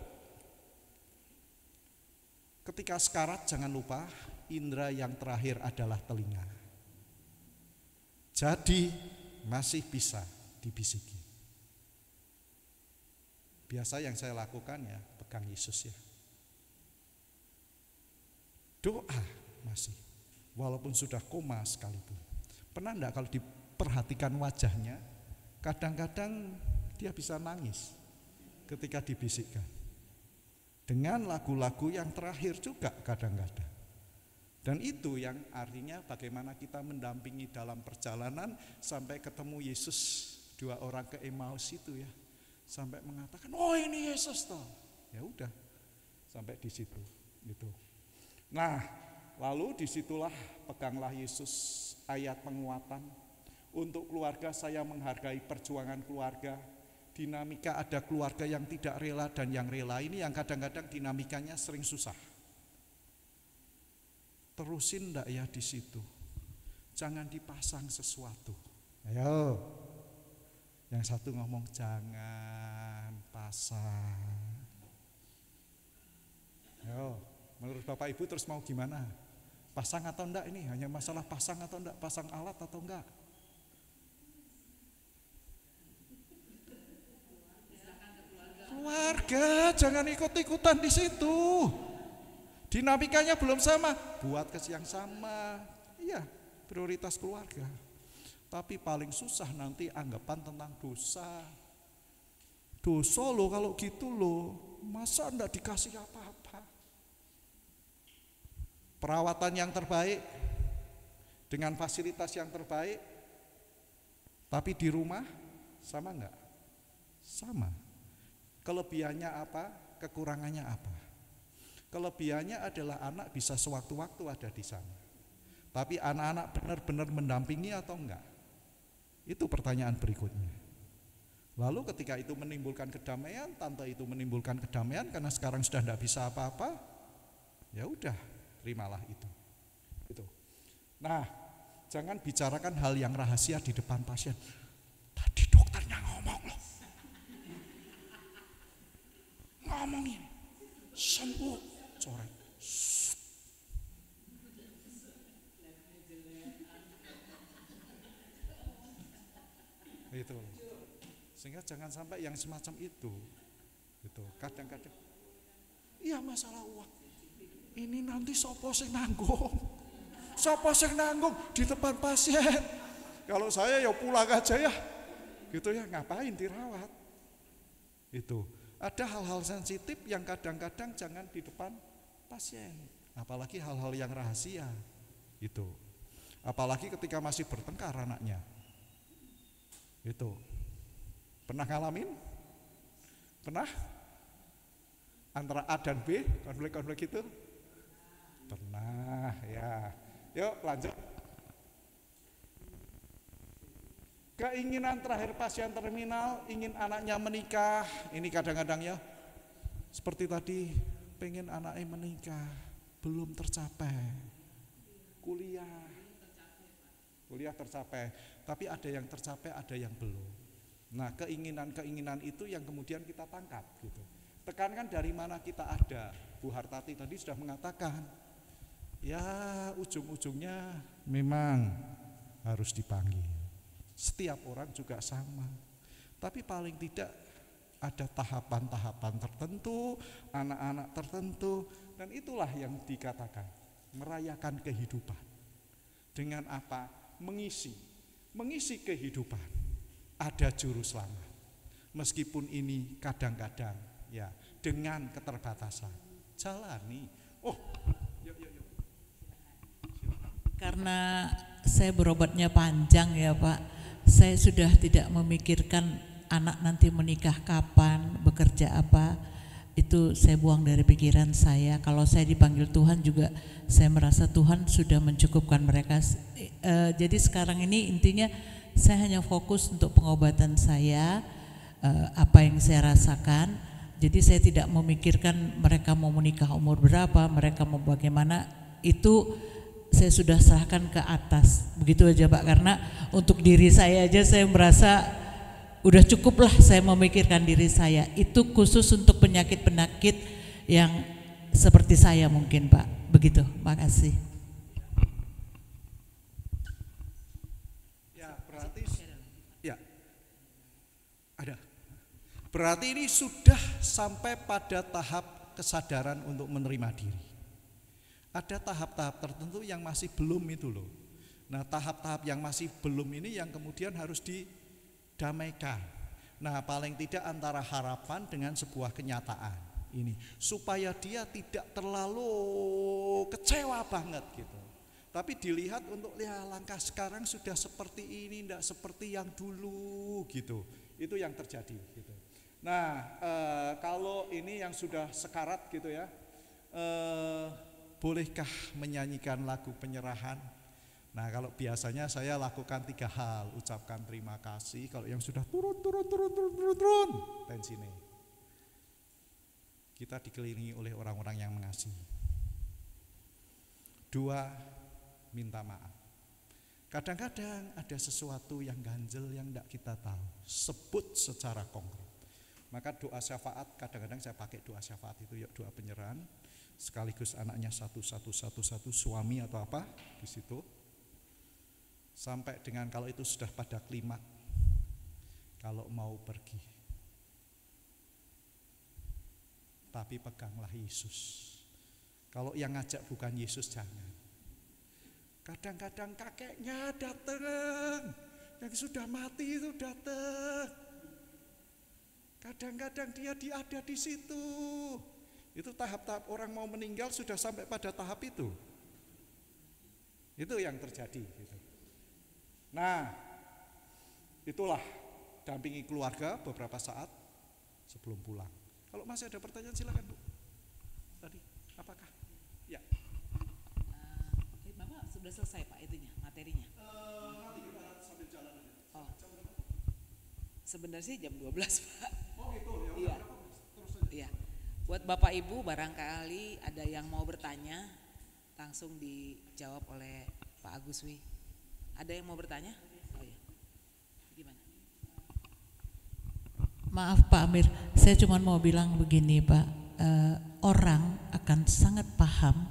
ketika sekarat jangan lupa indera yang terakhir adalah telinga. Jadi masih bisa dibisiki. Biasa yang saya lakukan ya pegang Yesus ya. Doa masih, walaupun sudah koma sekalipun. Pernah enggak kalau diperhatikan wajahnya, kadang-kadang dia bisa nangis ketika dibisikkan. Dengan lagu-lagu yang terakhir juga kadang-kadang. Dan itu yang artinya bagaimana kita mendampingi dalam perjalanan sampai ketemu Yesus, 2 orang ke Emmaus itu ya. Sampai mengatakan, oh ini Yesus toh. Ya udah, sampai di situ gitu. Nah, lalu disitulah peganglah Yesus ayat penguatan. Untuk keluarga saya menghargai perjuangan keluarga. Dinamika ada keluarga yang tidak rela dan yang rela, ini yang kadang-kadang dinamikanya sering susah. Terusin enggak ya di situ. Jangan dipasang sesuatu. Ayo. Yang satu ngomong jangan pasang. Ayo, menurut Bapak Ibu terus mau gimana? Pasang atau enggak ini? Hanya masalah pasang atau enggak, pasang alat atau enggak? Keluarga, jangan ikut-ikutan di situ. Dinamikanya belum sama, buat yang sama. Iya, prioritas keluarga. Tapi paling susah nanti anggapan tentang dosa. Dosa loh kalau gitu loh, masa enggak dikasih apa-apa? Perawatan yang terbaik, dengan fasilitas yang terbaik, tapi di rumah sama enggak? Sama. Kelebihannya apa? Kekurangannya apa? Kelebihannya adalah anak bisa sewaktu-waktu ada di sana. Tapi anak-anak benar-benar mendampingi atau enggak? Itu pertanyaan berikutnya. Lalu ketika itu menimbulkan kedamaian, tante itu menimbulkan kedamaian karena sekarang sudah enggak bisa apa-apa, ya udah, terimalah itu. Itu. Nah, jangan bicarakan hal yang rahasia di depan pasien. Tadi dokternya ngomong loh. Ngomongin sembuh coret. Itu. Sehingga jangan sampai yang semacam itu. Itu kadang-kadang iya masalah uang. Ini nanti sopo sing nanggung. Sopo sing nanggung di depan pasien. Kalau saya ya pulang aja ya. Gitu ya, ngapain dirawat? Itu. Ada hal-hal sensitif yang kadang-kadang jangan di depan pasien, apalagi hal-hal yang rahasia. Itu. Apalagi ketika masih bertengkar anaknya. Itu. Pernah ngalamin? Pernah? Antara A dan B, konflik-konflik itu? Pernah, ya. Yuk lanjut. Keinginan terakhir pasien terminal, ingin anaknya menikah. Ini kadang-kadang ya, seperti tadi, pengen anaknya menikah, belum tercapai. Kuliah tercapai, tapi ada yang tercapai, ada yang belum. Nah keinginan-keinginan itu yang kemudian kita tangkap gitu. Tekankan dari mana kita ada. Bu Hartati tadi sudah mengatakan, ya ujung-ujungnya memang harus dipanggil. Setiap orang juga sama. Tapi paling tidak ada tahapan-tahapan tertentu, anak-anak tertentu, dan itulah yang dikatakan merayakan kehidupan. Dengan apa? Mengisi kehidupan. Ada juru selamat. Meskipun ini kadang-kadang ya dengan keterbatasan. Jalani. Oh, yuk. Karena saya berobatnya panjang ya Pak, saya sudah tidak memikirkan anak nanti menikah kapan, bekerja apa, itu saya buang dari pikiran saya. Kalau saya dipanggil Tuhan juga, saya merasa Tuhan sudah mencukupkan mereka. Jadi sekarang ini intinya saya hanya fokus untuk pengobatan saya, apa yang saya rasakan. Jadi saya tidak memikirkan mereka mau menikah umur berapa, mereka mau bagaimana, itu saya sudah serahkan ke atas. Begitu aja Pak, karena untuk diri saya aja saya merasa udah cukuplah saya memikirkan diri saya. Itu khusus untuk penyakit-penyakit yang seperti saya mungkin Pak. Begitu, makasih. Ya, berarti ya ada. Berarti ini sudah sampai pada tahap kesadaran untuk menerima diri. Ada tahap-tahap tertentu yang masih belum itu loh. Nah, tahap-tahap yang masih belum ini yang kemudian harus didamaikan. Nah, paling tidak antara harapan dengan sebuah kenyataan ini, supaya dia tidak terlalu kecewa banget gitu. Tapi dilihat untuk langkah sekarang sudah seperti ini, tidak seperti yang dulu gitu. Itu yang terjadi gitu. Nah, kalau ini yang sudah sekarat gitu ya, bolehkah menyanyikan lagu penyerahan? Nah, kalau biasanya saya lakukan 3 hal, ucapkan terima kasih. Kalau yang sudah turun, tensinya, kita dikelilingi oleh orang-orang yang mengasihi. 2, minta maaf. Kadang-kadang ada sesuatu yang ganjel yang tidak kita tahu, sebut secara konkret. Maka doa syafaat, kadang-kadang saya pakai doa syafaat itu ya, doa penyerahan. Sekaligus anaknya satu suami atau apa di situ, sampai dengan kalau itu sudah pada klimak, kalau mau pergi, tapi peganglah Yesus. Kalau yang ngajak bukan Yesus jangan. Kadang-kadang kakeknya datang, yang sudah mati itu datang. Kadang-kadang dia ada di situ. Itu tahap-tahap orang mau meninggal sudah sampai pada tahap itu. Itu yang terjadi gitu. Nah, itulah dampingi keluarga beberapa saat sebelum pulang. Kalau masih ada pertanyaan silakan Bu. Tadi apakah? Ya. Bapak sudah selesai Pak itunya, materinya? Nanti kita sambil jalan aja. Oh. Sebenarnya sih jam 12 Pak. Oh gitu ya. Iya. Terus aja. Iya. Buat Bapak Ibu barangkali ada yang mau bertanya, langsung dijawab oleh Pak Agus Wi. Ada yang mau bertanya? Oh iya. Gimana? Maaf Pak Amir, saya cuma mau bilang begini Pak, orang akan sangat paham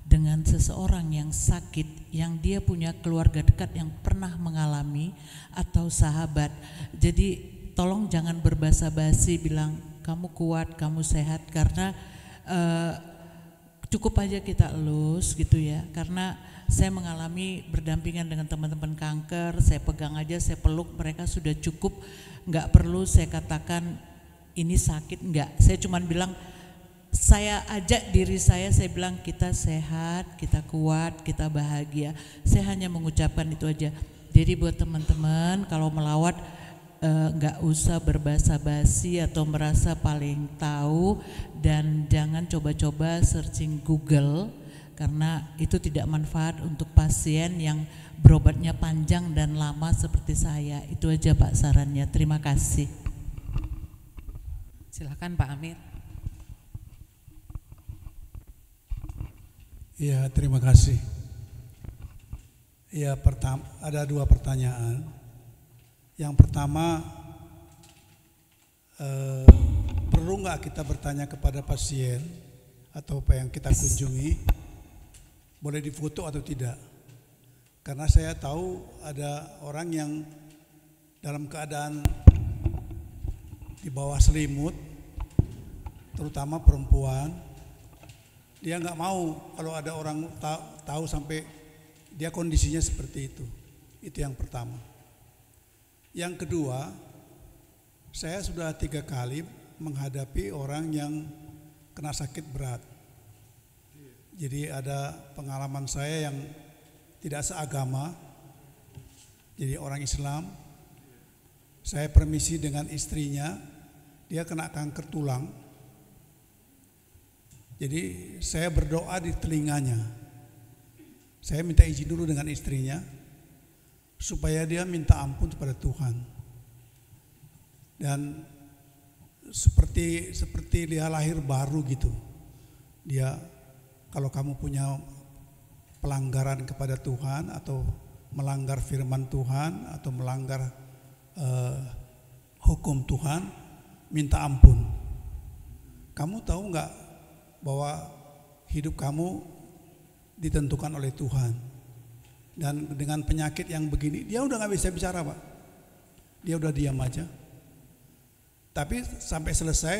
dengan seseorang yang sakit, yang dia punya keluarga dekat yang pernah mengalami atau sahabat. Jadi tolong jangan berbasa-basi bilang kamu kuat, kamu sehat, karena cukup aja kita elus gitu ya. Karena saya mengalami berdampingan dengan teman-teman kanker, saya pegang aja, saya peluk, mereka sudah cukup, nggak perlu saya katakan ini sakit, enggak. Saya cuma bilang, saya ajak diri saya bilang kita sehat, kita kuat, kita bahagia. Saya hanya mengucapkan itu aja. Jadi buat teman-teman kalau melawat, nggak usah berbasa-basi atau merasa paling tahu, dan jangan coba-coba searching Google karena itu tidak manfaat untuk pasien yang berobatnya panjang dan lama seperti saya. Itu aja Pak sarannya. Terima kasih. Silakan Pak Amir. Ya, terima kasih. Ya, ada 2 pertanyaan. Yang pertama, perlu nggak kita bertanya kepada pasien atau apa yang kita kunjungi, boleh difoto atau tidak? Karena saya tahu ada orang yang dalam keadaan di bawah selimut, terutama perempuan, dia nggak mau kalau ada orang tahu sampai dia kondisinya seperti itu. Itu yang pertama. Yang kedua, saya sudah 3 kali menghadapi orang yang kena sakit berat. Jadi ada pengalaman saya yang tidak seagama, jadi orang Islam, saya permisi dengan istrinya, dia kena kanker tulang. Jadi saya berdoa di telinganya. Saya minta izin dulu dengan istrinya supaya dia minta ampun kepada Tuhan. Dan seperti dia lahir baru gitu. Dia, kalau kamu punya pelanggaran kepada Tuhan atau melanggar firman Tuhan atau melanggar hukum Tuhan, minta ampun. Kamu tahu nggak bahwa hidup kamu ditentukan oleh Tuhan? Dan dengan penyakit yang begini, dia udah nggak bisa bicara, Pak. Dia udah diam aja. Tapi sampai selesai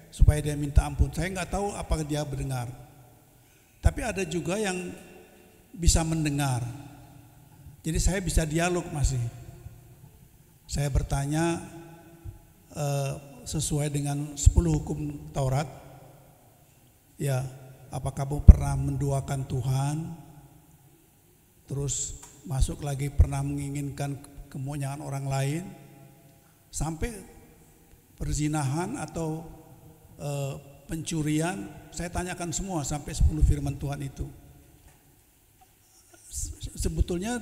supaya dia minta ampun. Saya nggak tahu apakah dia mendengar. Tapi ada juga yang bisa mendengar. Jadi saya bisa dialog masih. Saya bertanya sesuai dengan 10 hukum Taurat. Ya, apakah kamu pernah menduakan Tuhan? Terus masuk lagi pernah menginginkan kemuliaan orang lain? Sampai perzinahan atau pencurian, saya tanyakan semua sampai 10 firman Tuhan itu. Sebetulnya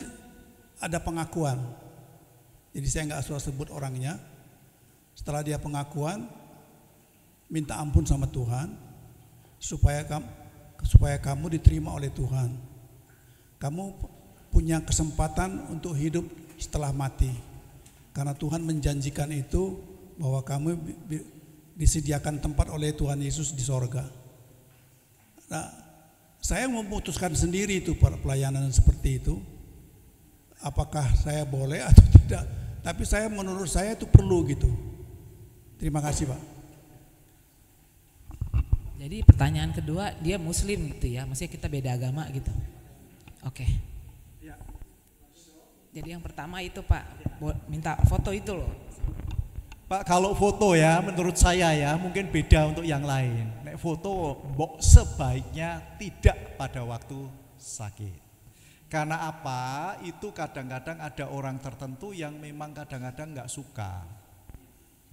ada pengakuan. Jadi saya nggak usah sebut orangnya. Setelah dia pengakuan, minta ampun sama Tuhan supaya kamu diterima oleh Tuhan. Kamu punya kesempatan untuk hidup setelah mati. Karena Tuhan menjanjikan itu, bahwa kamu disediakan tempat oleh Tuhan Yesus di sorga. Nah, saya memutuskan sendiri itu pelayanan seperti itu. Apakah saya boleh atau tidak? Tapi menurut saya itu perlu gitu. Terima kasih, Pak. Jadi pertanyaan kedua, dia Muslim gitu ya, maksudnya kita beda agama gitu. Oke. Jadi yang pertama itu Pak, minta foto itu loh. Pak, kalau foto ya menurut saya ya mungkin beda untuk yang lain. Nek foto sebaiknya tidak pada waktu sakit. Karena apa? Itu kadang-kadang ada orang tertentu yang memang kadang-kadang nggak suka,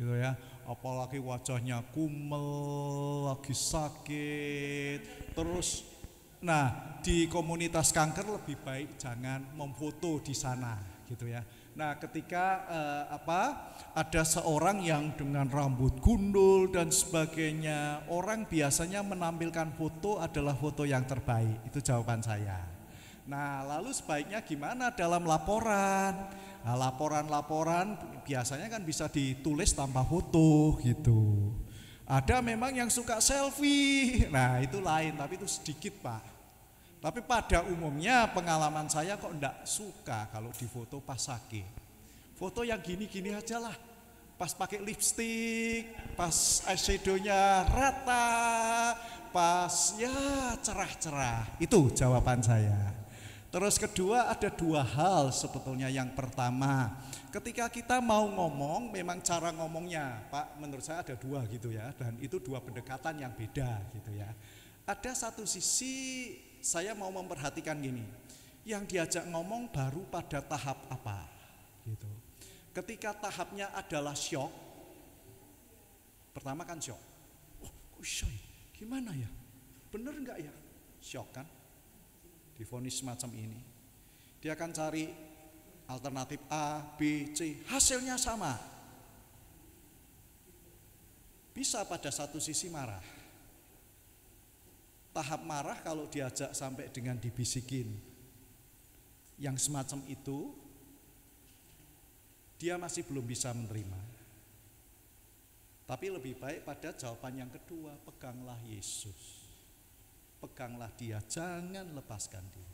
gitu ya. Apalagi wajahnya kumel, lagi sakit, terus. Nah, di komunitas kanker lebih baik jangan memfoto di sana, gitu ya. Nah, ketika ada seorang yang dengan rambut gundul dan sebagainya, orang biasanya menampilkan foto adalah foto yang terbaik. Itu jawaban saya. Nah, lalu sebaiknya gimana dalam laporan? Nah, laporan-laporan biasanya kan bisa ditulis tanpa foto gitu. Ada memang yang suka selfie. Nah, itu lain, tapi itu sedikit, Pak. Tapi pada umumnya pengalaman saya kok enggak suka kalau difoto pas sakit. Foto yang gini-gini aja lah. Pas pakai lipstik, pas eyeshadownya rata, pas ya cerah-cerah. Itu jawaban saya. Terus kedua, ada dua hal sebetulnya. Yang pertama, ketika kita mau ngomong, memang cara ngomongnya, Pak, menurut saya ada dua gitu ya. Dan itu dua pendekatan yang beda gitu ya. Ada satu sisi saya mau memperhatikan gini, yang diajak ngomong baru pada tahap apa gitu. Ketika tahapnya adalah syok, pertama kan syok. Oh, kok syok? Gimana ya? Bener nggak ya? Syok kan? Divonis semacam ini. Dia akan cari alternatif A, B, C, hasilnya sama. Bisa pada satu sisi marah. Tahap marah kalau diajak sampai dengan dibisikin yang semacam itu, dia masih belum bisa menerima. Tapi lebih baik pada jawaban yang kedua, peganglah Yesus. Peganglah dia, jangan lepaskan dia.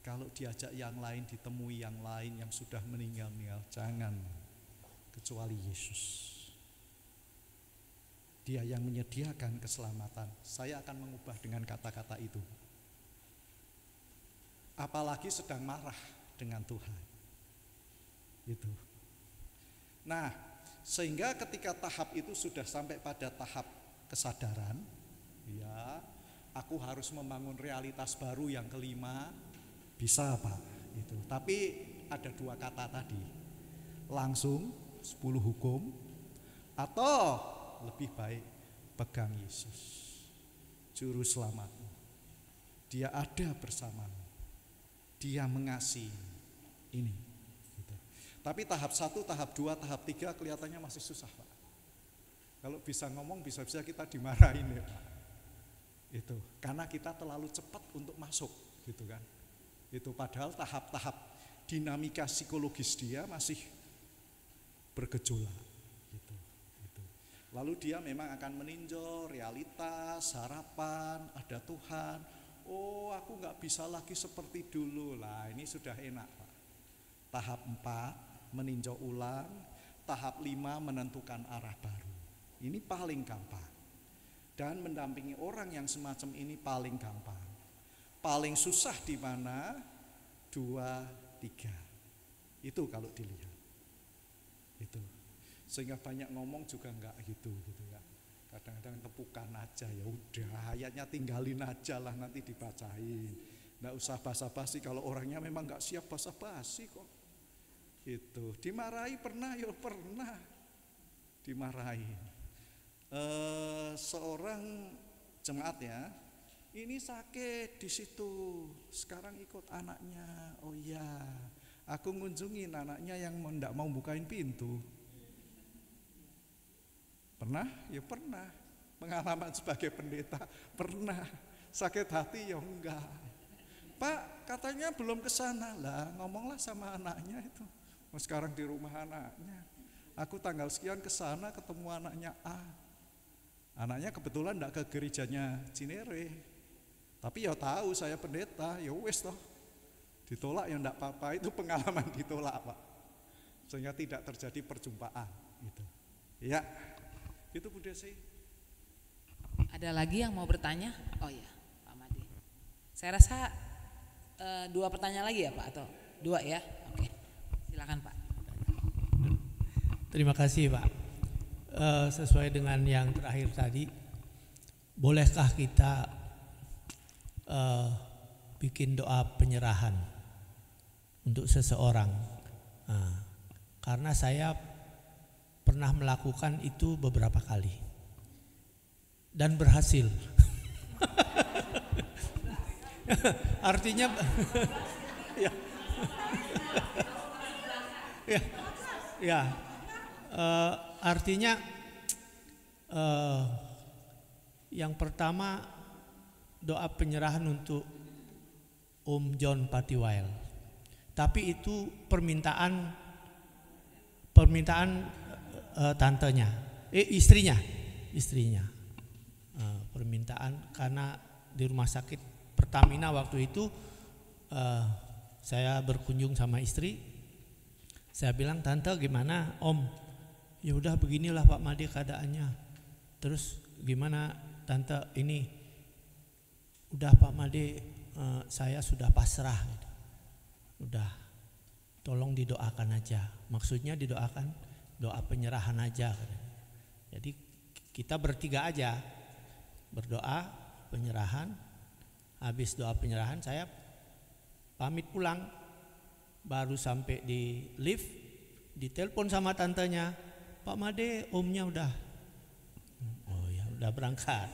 Kalau diajak yang lain, ditemui yang lain yang sudah meninggal, jangan, kecuali Yesus. Dia yang menyediakan keselamatan. Saya akan mengubah dengan kata-kata itu. Apalagi sedang marah dengan Tuhan. Itu. Nah, sehingga ketika tahap itu sudah sampai pada tahap kesadaran, ya, aku harus membangun realitas baru yang kelima, bisa Pak. Itu. Tapi ada dua kata tadi. langsung 10 hukum, atau lebih baik pegang Yesus, juru selamatmu. Dia ada bersamamu, dia mengasihi ini. Gitu. Tapi tahap 1, tahap 2, tahap 3 kelihatannya masih susah, Pak. Kalau bisa ngomong bisa-bisa kita dimarahin ya, Pak. Itu karena kita terlalu cepat untuk masuk, gitu kan. Itu padahal tahap-tahap dinamika psikologis dia masih bergejolak, gitu. Lalu dia memang akan meninjau realitas, harapan, ada Tuhan. Oh, aku nggak bisa lagi seperti dulu lah. Ini sudah enak, Pak. Tahap 4 meninjau ulang, tahap 5 menentukan arah baru. Ini paling gampang. Dan mendampingi orang yang semacam ini paling gampang. Paling susah di mana? 2, 3. Itu kalau dilihat. Itu. Sehingga banyak ngomong juga enggak gitu ya. Kadang-kadang kepukan aja, ya udah ayatnya tinggalin aja lah, nanti dibacain. Enggak usah basa-basi, kalau orangnya memang enggak siap basa-basi kok. Itu. Dimarahi pernah, ya pernah. Dimarahi. Seorang jemaat ya, ini sakit di situ, sekarang ikut anaknya. Oh iya, aku ngunjungin anaknya yang enggak mau bukain pintu. Pernah? Ya pernah. Pengalaman sebagai pendeta pernah. Sakit hati ya enggak. Pak, katanya belum ke sana. Lah, ngomonglah sama anaknya itu. Oh, sekarang di rumah anaknya. Aku tanggal sekian ke sana ketemu anaknya A. Anaknya kebetulan enggak ke gerejanya Cinere. Tapi ya tahu saya pendeta, ya wes toh. Ditolak ya enggak apa-apa, itu pengalaman ditolak, Pak. Sehingga tidak terjadi perjumpaan gitu. Ya. Itu Bu Desi. Ada lagi yang mau bertanya? Oh iya, Pak Made. Saya rasa 2 pertanyaan lagi ya Pak, atau 2 ya? Oke, silakan Pak. Terima kasih Pak. Sesuai dengan yang terakhir tadi, bolehkah kita bikin doa penyerahan untuk seseorang? Karena saya pernah melakukan itu beberapa kali dan berhasil. Artinya ya, ya, artinya yang pertama doa penyerahan untuk Om John Patiwael, tapi itu permintaan tantenya, istrinya, permintaan karena di rumah sakit Pertamina waktu itu saya berkunjung sama istri, saya bilang tante gimana Om, ya udah beginilah Pak Made keadaannya, terus gimana tante ini, udah Pak Made saya sudah pasrah, udah tolong didoakan aja, maksudnya didoakan doa penyerahan aja. Jadi kita bertiga aja berdoa penyerahan. Habis doa penyerahan saya pamit pulang. Baru sampai di lift ditelepon sama tantenya, Pak Made omnya udah. Oh ya udah berangkat.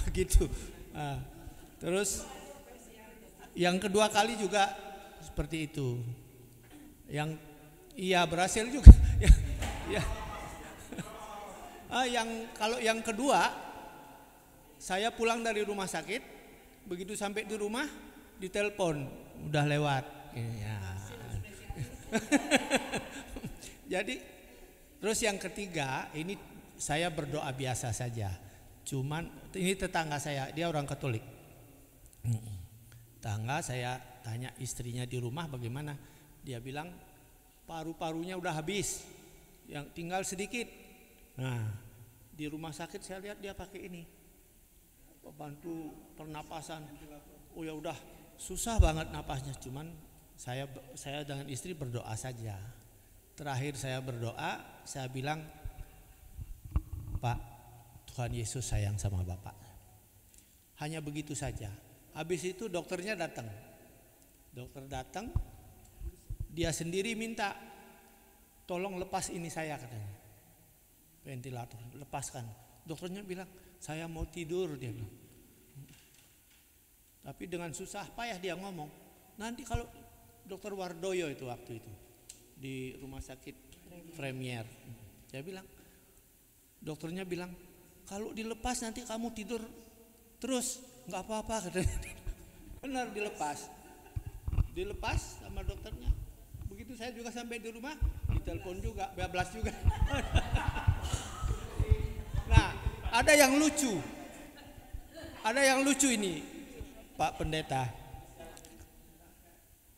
Begitu. Terus yang kedua kali juga seperti itu. Yang iya berhasil juga. Ya. Kalau yang kedua, saya pulang dari rumah sakit, begitu sampai di rumah ditelepon udah lewat. Ya. Jadi terus yang ketiga ini saya berdoa biasa saja. Cuman ini tetangga saya, dia orang Katolik. Tetangga saya tanya istrinya di rumah bagaimana, dia bilang paru-parunya udah habis, yang tinggal sedikit. Nah di rumah sakit saya lihat dia pakai ini, bantu pernapasan. Oh ya udah susah banget napasnya, cuman saya dengan istri berdoa saja. Terakhir saya berdoa, saya bilang, Pak, Tuhan Yesus sayang sama Bapak. Hanya begitu saja. Habis itu dokternya datang. Dokter datang, dia sendiri minta, tolong lepas ini saya katanya, ventilator, lepaskan. Dokternya bilang, saya mau tidur, dia bilang. Tapi dengan susah payah dia ngomong. Nanti kalau Dokter Wardoyo itu waktu itu di rumah sakit Premier, saya bilang, dokternya bilang, kalau dilepas nanti kamu tidur terus, nggak apa-apa katanya. Benar dilepas sama dokternya. Begitu saya juga sampai di rumah, ditelepon juga, bablas juga. Nah, ada yang lucu ini, Pak Pendeta.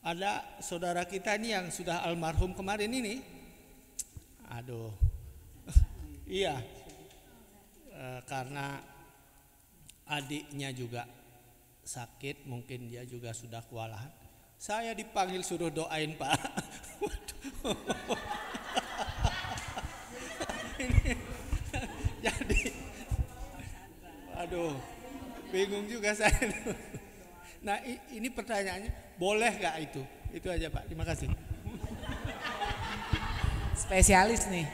Ada saudara kita ini yang sudah almarhum kemarin ini. Aduh, iya, karena adiknya juga sakit, mungkin dia juga sudah kewalahan. Saya dipanggil suruh doain Pak. Jadi, aduh, bingung juga saya. Nah, ini pertanyaannya, boleh gak itu? Itu aja Pak, terima kasih. Spesialis nih.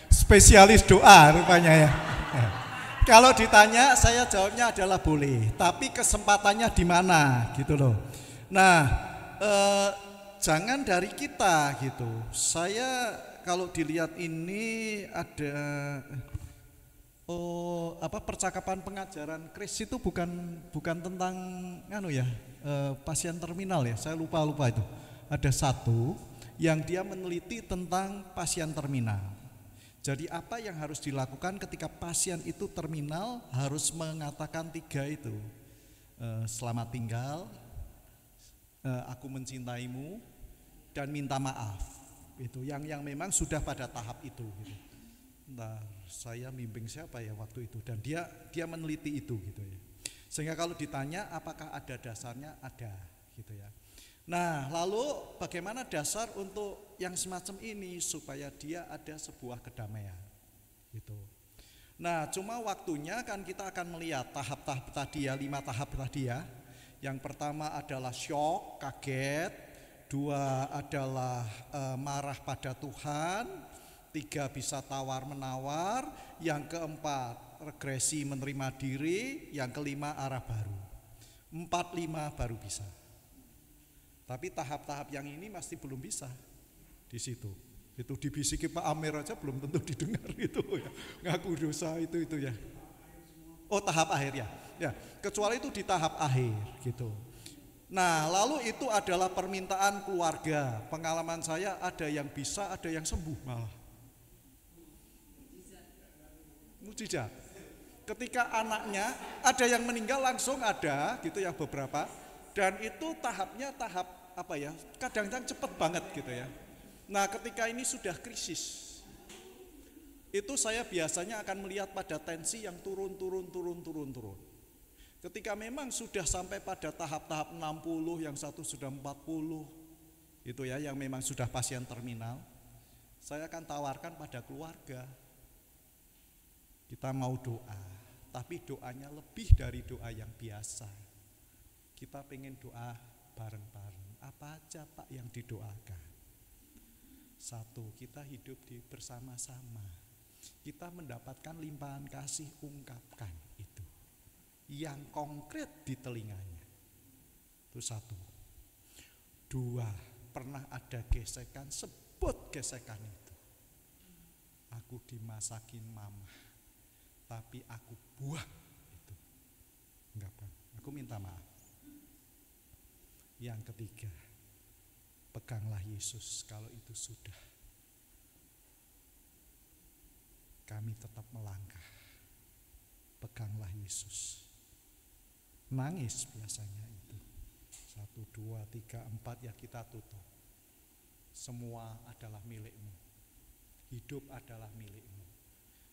Spesialis doa rupanya ya. Kalau ditanya saya jawabnya adalah boleh, tapi kesempatannya di mana gitu loh. Nah, jangan dari kita gitu. Saya kalau dilihat ini ada percakapan pengajaran Kris itu bukan tentang pasien terminal ya. Saya lupa itu. Ada satu yang dia meneliti tentang pasien terminal. Jadi apa yang harus dilakukan ketika pasien itu terminal, harus mengatakan 3 itu. Selamat tinggal, aku mencintaimu, dan minta maaf. Itu yang memang sudah pada tahap itu gitu. Nah, saya bimbing siapa ya waktu itu, dan dia meneliti itu gitu ya. Sehingga kalau ditanya apakah ada dasarnya, ada gitu ya. Nah, lalu bagaimana dasar untuk yang semacam ini supaya dia ada sebuah kedamaian gitu. Nah, cuma waktunya kan kita akan melihat tahap-tahap tadi ya, 5 tahap tadi ya. Yang pertama adalah syok, kaget. 2 adalah marah pada Tuhan. 3 bisa tawar-menawar. Yang keempat regresi menerima diri. Yang kelima arah baru. 4, 5 baru bisa. Tapi tahap-tahap yang ini masih belum bisa di situ. Itu dibisiki Pak Amir aja belum tentu didengar itu ya. Ngaku dosa itu ya. Oh, tahap akhir ya. Ya, kecuali itu di tahap akhir gitu. Nah, lalu itu adalah permintaan keluarga. Pengalaman saya ada yang bisa, ada yang sembuh malah. Mujizat. Ketika anaknya ada yang meninggal langsung ada gitu ya beberapa. Dan itu tahapnya tahap apa ya, kadang-kadang cepat banget gitu ya. Nah, ketika ini sudah krisis, itu saya biasanya akan melihat pada tensi yang turun. Ketika memang sudah sampai pada tahap-tahap 60, yang satu sudah 40, itu ya, yang memang sudah pasien terminal, saya akan tawarkan pada keluarga. Kita mau doa, tapi doanya lebih dari doa yang biasa. Kita pengen doa bareng-bareng. Apa aja Pak yang didoakan? 1, kita hidup bersama-sama. Kita mendapatkan limpahan kasih, ungkapkan itu. Yang konkret di telinganya. Itu 1. 2, pernah ada gesekan, sebut gesekan itu. Aku dimasakin mama, tapi aku buang itu. Enggak, aku minta maaf. Yang ketiga, peganglah Yesus kalau itu sudah. Kami tetap melangkah. Peganglah Yesus. Nangis biasanya itu. 1, 2, 3, 4 ya kita tutup. Semua adalah milikmu. Hidup adalah milikmu.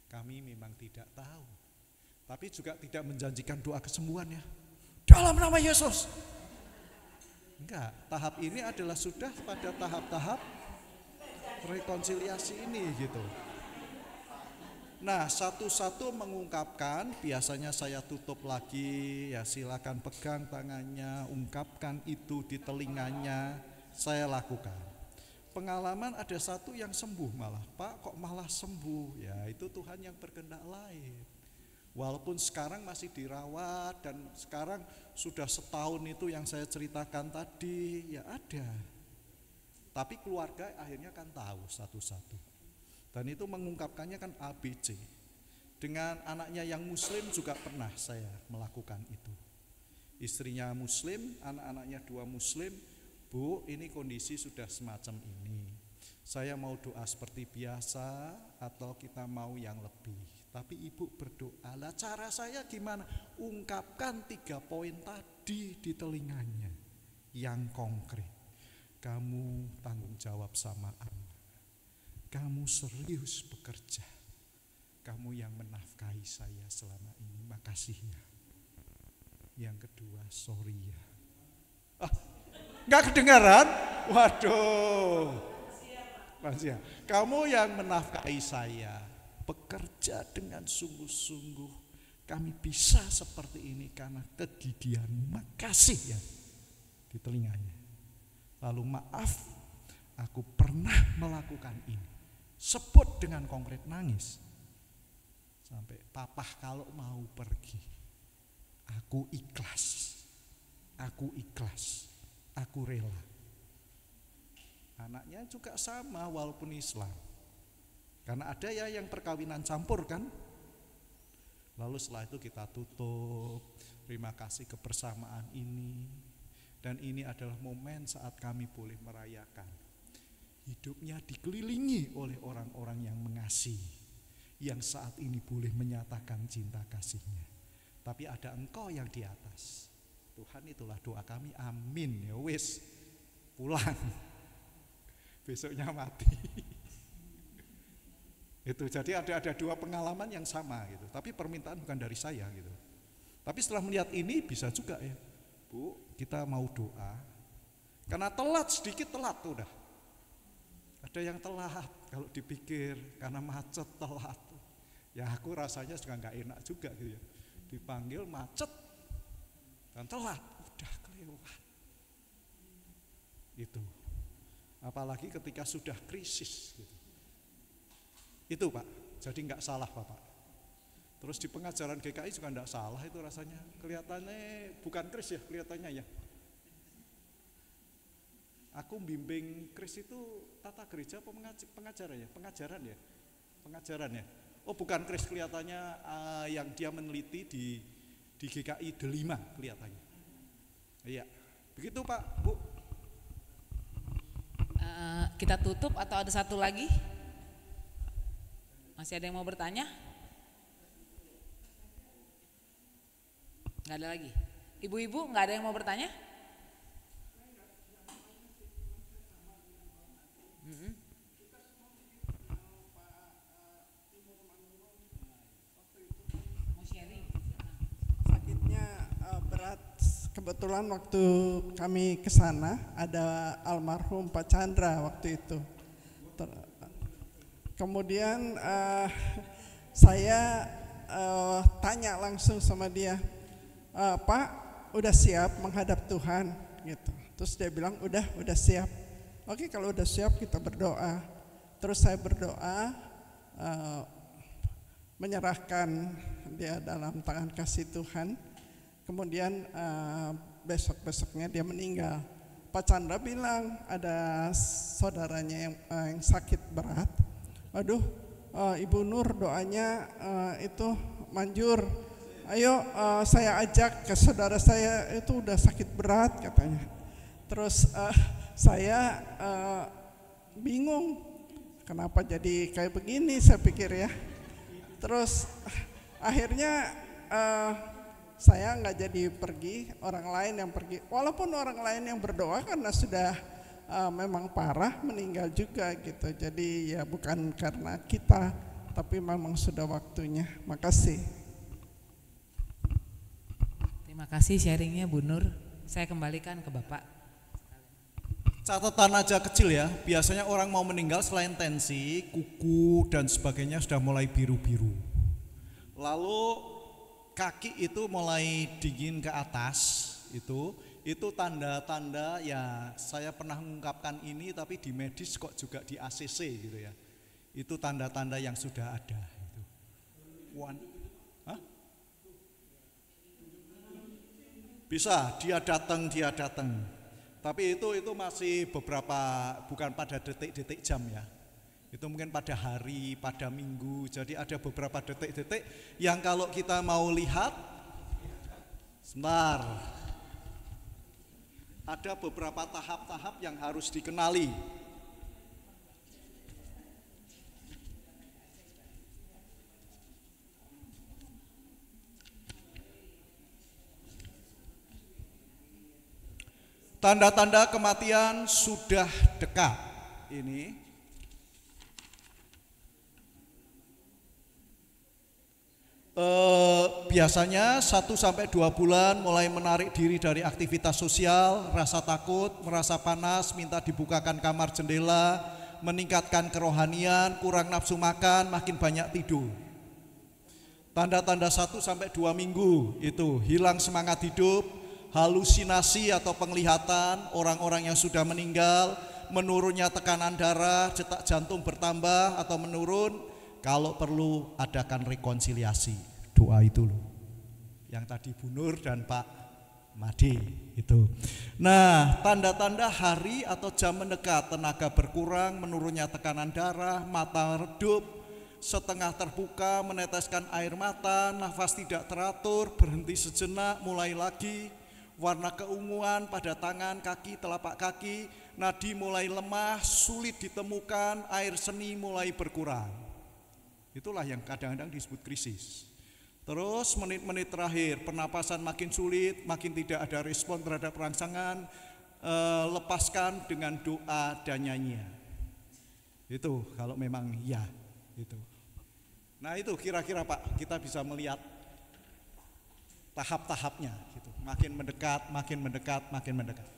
Kami memang tidak tahu. Tapi juga tidak menjanjikan doa kesembuhan ya. Dalam nama Yesus. Enggak, tahap ini adalah sudah pada tahap-tahap rekonsiliasi ini gitu. Nah, satu-satu mengungkapkan, biasanya saya tutup lagi, ya silakan pegang tangannya, ungkapkan itu di telinganya, saya lakukan. Pengalaman ada satu yang sembuh malah, Pak kok malah sembuh, ya itu Tuhan yang berkehendak lain. Walaupun sekarang masih dirawat dan sekarang sudah setahun itu yang saya ceritakan tadi, ya ada. Tapi keluarga akhirnya kan tahu satu-satu. Dan itu mengungkapkannya kan ABC. Dengan anaknya yang muslim juga pernah saya melakukan itu. Istrinya muslim, anak-anaknya 2 muslim. Bu, ini kondisi sudah semacam ini. Saya mau doa seperti biasa atau kita mau yang lebih. Tapi ibu berdoa, lah cara saya gimana? Ungkapkan 3 poin tadi di telinganya yang konkret. Kamu tanggung jawab sama Allah. Kamu serius bekerja. Kamu yang menafkahi saya selama ini. Makasih ya. Yang kedua, sorry ya. Nggak kedengaran? Waduh. Masih ya. Kamu yang menafkahi saya. Bekerja dengan sungguh-sungguh. Kami bisa seperti ini karena kegigihanmu. Makasih ya. Di telinganya. Lalu maaf, aku pernah melakukan ini. Sebut dengan konkret, nangis. Sampai papa kalau mau pergi, aku ikhlas. Aku ikhlas. Aku rela. Anaknya juga sama walaupun Islam. Karena ada ya yang perkawinan campur kan. Lalu setelah itu kita tutup. Terima kasih kebersamaan ini. Dan ini adalah momen saat kami boleh merayakan. Hidupnya dikelilingi oleh orang-orang yang mengasihi, yang saat ini boleh menyatakan cinta kasihnya. Tapi ada engkau yang di atas. Tuhan, itulah doa kami, amin. Ya wis, pulang. Besoknya mati. Itu jadi ada 2 pengalaman yang sama gitu. Tapi permintaan bukan dari saya gitu. Tapi setelah melihat ini bisa juga ya, Bu, kita mau doa. Karena telat sedikit telat udah. Ada yang telat kalau dipikir karena macet telat. Ya aku rasanya juga nggak enak juga gitu ya. Dipanggil macet dan telat, udah kelewat. Itu. Apalagi ketika sudah krisis gitu. Itu Pak, jadi nggak salah Bapak. Terus di pengajaran GKI juga nggak salah itu rasanya. Kelihatannya bukan kris ya, kelihatannya ya. Aku bimbing kris itu tata gereja apa pengajaran ya? Pengajaran ya. Oh bukan kris, kelihatannya yang dia meneliti di GKI Delima kelihatannya. Iya, begitu Pak, Bu. Kita tutup atau ada satu lagi? Masih ada yang mau bertanya? Nggak ada lagi. Ibu-ibu nggak ada yang mau bertanya? Sakitnya berat. Kebetulan waktu kami ke sana ada almarhum Pak Chandra waktu itu. Kemudian saya tanya langsung sama dia, Pak, udah siap menghadap Tuhan gitu. Terus dia bilang udah siap. Oke, kalau udah siap kita berdoa. Terus saya berdoa, menyerahkan dia dalam tangan kasih Tuhan. Kemudian besok-besoknya dia meninggal. Pak Chandra bilang ada saudaranya yang sakit berat. Waduh, Ibu Nur doanya itu manjur. Ayo saya ajak ke saudara saya itu udah sakit berat katanya. Terus saya bingung kenapa jadi kayak begini saya pikir ya. Terus akhirnya saya nggak jadi pergi, orang lain yang pergi. Walaupun orang lain yang berdoa karena sudah memang parah meninggal juga gitu. Jadi ya bukan karena kita, tapi memang sudah waktunya. Makasih. Terima kasih sharingnya Bu Nur. Saya kembalikan ke Bapak. Catatan aja kecil ya, biasanya orang mau meninggal selain tensi, kuku dan sebagainya sudah mulai biru-biru. Lalu kaki itu mulai dingin ke atas, itu tanda-tanda ya, saya pernah mengungkapkan ini tapi di medis kok juga di ACC gitu ya. Itu tanda-tanda yang sudah ada itu. Bisa, dia datang. Tapi itu masih beberapa, bukan pada detik-detik jam ya. Itu mungkin pada hari, pada minggu. Jadi ada beberapa detik-detik yang kalau kita mau lihat, sebentar. Ada beberapa tahap-tahap yang harus dikenali. Tanda-tanda kematian sudah dekat. Ini biasanya 1-2 bulan mulai menarik diri dari aktivitas sosial, rasa takut, merasa panas, minta dibukakan kamar jendela, meningkatkan kerohanian, kurang nafsu makan, makin banyak tidur. Tanda-tanda 1-2 minggu itu hilang semangat hidup, halusinasi atau penglihatan, orang-orang yang sudah meninggal, menurunnya tekanan darah, detak jantung bertambah atau menurun. Kalau perlu adakan rekonsiliasi, doa itu loh, yang tadi Bu Nur dan Pak Made itu. Nah, tanda-tanda hari atau jam mendekat, tenaga berkurang, menurunnya tekanan darah, mata redup, setengah terbuka, meneteskan air mata, nafas tidak teratur, berhenti sejenak, mulai lagi, warna keunguan pada tangan, kaki, telapak kaki, nadi mulai lemah, sulit ditemukan, air seni mulai berkurang. Itulah yang kadang-kadang disebut krisis. Terus menit-menit terakhir, pernapasan makin sulit, makin tidak ada respon terhadap rangsangan, lepaskan dengan doa dan nyanyian. Itu kalau memang ya, itu. Nah itu kira-kira Pak, kita bisa melihat tahap-tahapnya gitu. Makin mendekat, makin mendekat, makin mendekat.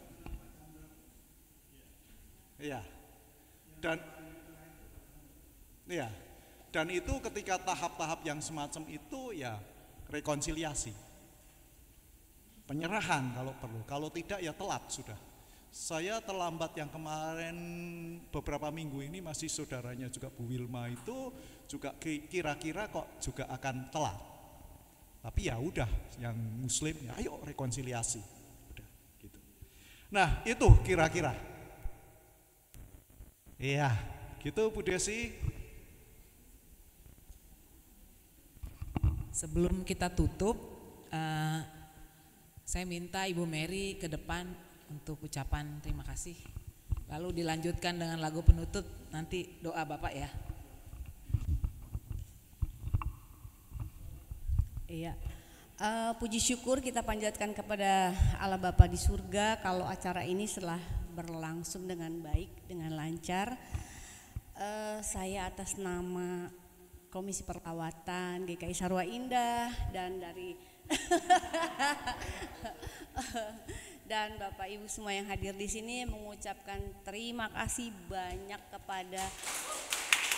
Iya. Dan itu ketika tahap-tahap yang semacam itu ya rekonsiliasi. Penyerahan kalau perlu. Kalau tidak ya telat sudah. Saya terlambat yang kemarin beberapa minggu ini masih saudaranya juga Bu Wilma itu juga kira-kira kok juga akan telat. Tapi ya udah, yang Muslim ya ayo rekonsiliasi, udah gitu. Nah itu kira-kira, iya, gitu Bu Desi. Sebelum kita tutup, saya minta Ibu Mary ke depan untuk ucapan terima kasih. Lalu dilanjutkan dengan lagu penutup, nanti doa Bapak ya. Iya, puji syukur kita panjatkan kepada Allah Bapa di surga kalau acara ini setelah berlangsung dengan baik, dengan lancar. Saya atas nama Komisi Perawatan GKI Sarwa Indah dan dari dan Bapak Ibu semua yang hadir di sini mengucapkan terima kasih banyak kepada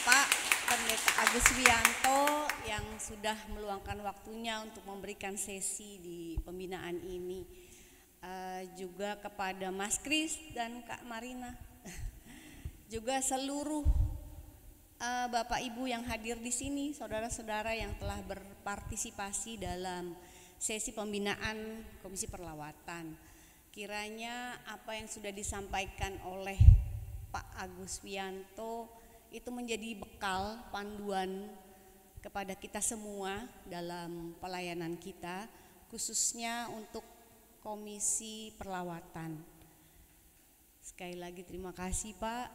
Pak Pendeta Agus Wianto yang sudah meluangkan waktunya untuk memberikan sesi di pembinaan ini, juga kepada Mas Kris dan Kak Marina, juga seluruh Bapak Ibu yang hadir di sini, saudara-saudara yang telah berpartisipasi dalam sesi pembinaan Komisi Perlawatan. Kiranya apa yang sudah disampaikan oleh Pak Agus Wianto itu menjadi bekal panduan kepada kita semua dalam pelayanan kita, khususnya untuk Komisi Perlawatan. Sekali lagi terima kasih Pak.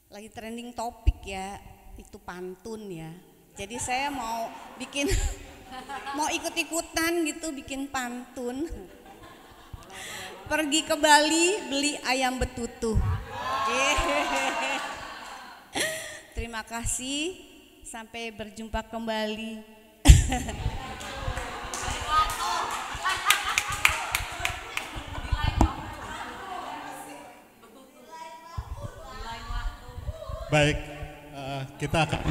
Lagi trending topik ya, itu pantun ya. Jadi saya mau bikin, mau ikut-ikutan gitu bikin pantun. Pergi ke Bali beli ayam betutu. Terima kasih, sampai berjumpa kembali. Baik, kita akan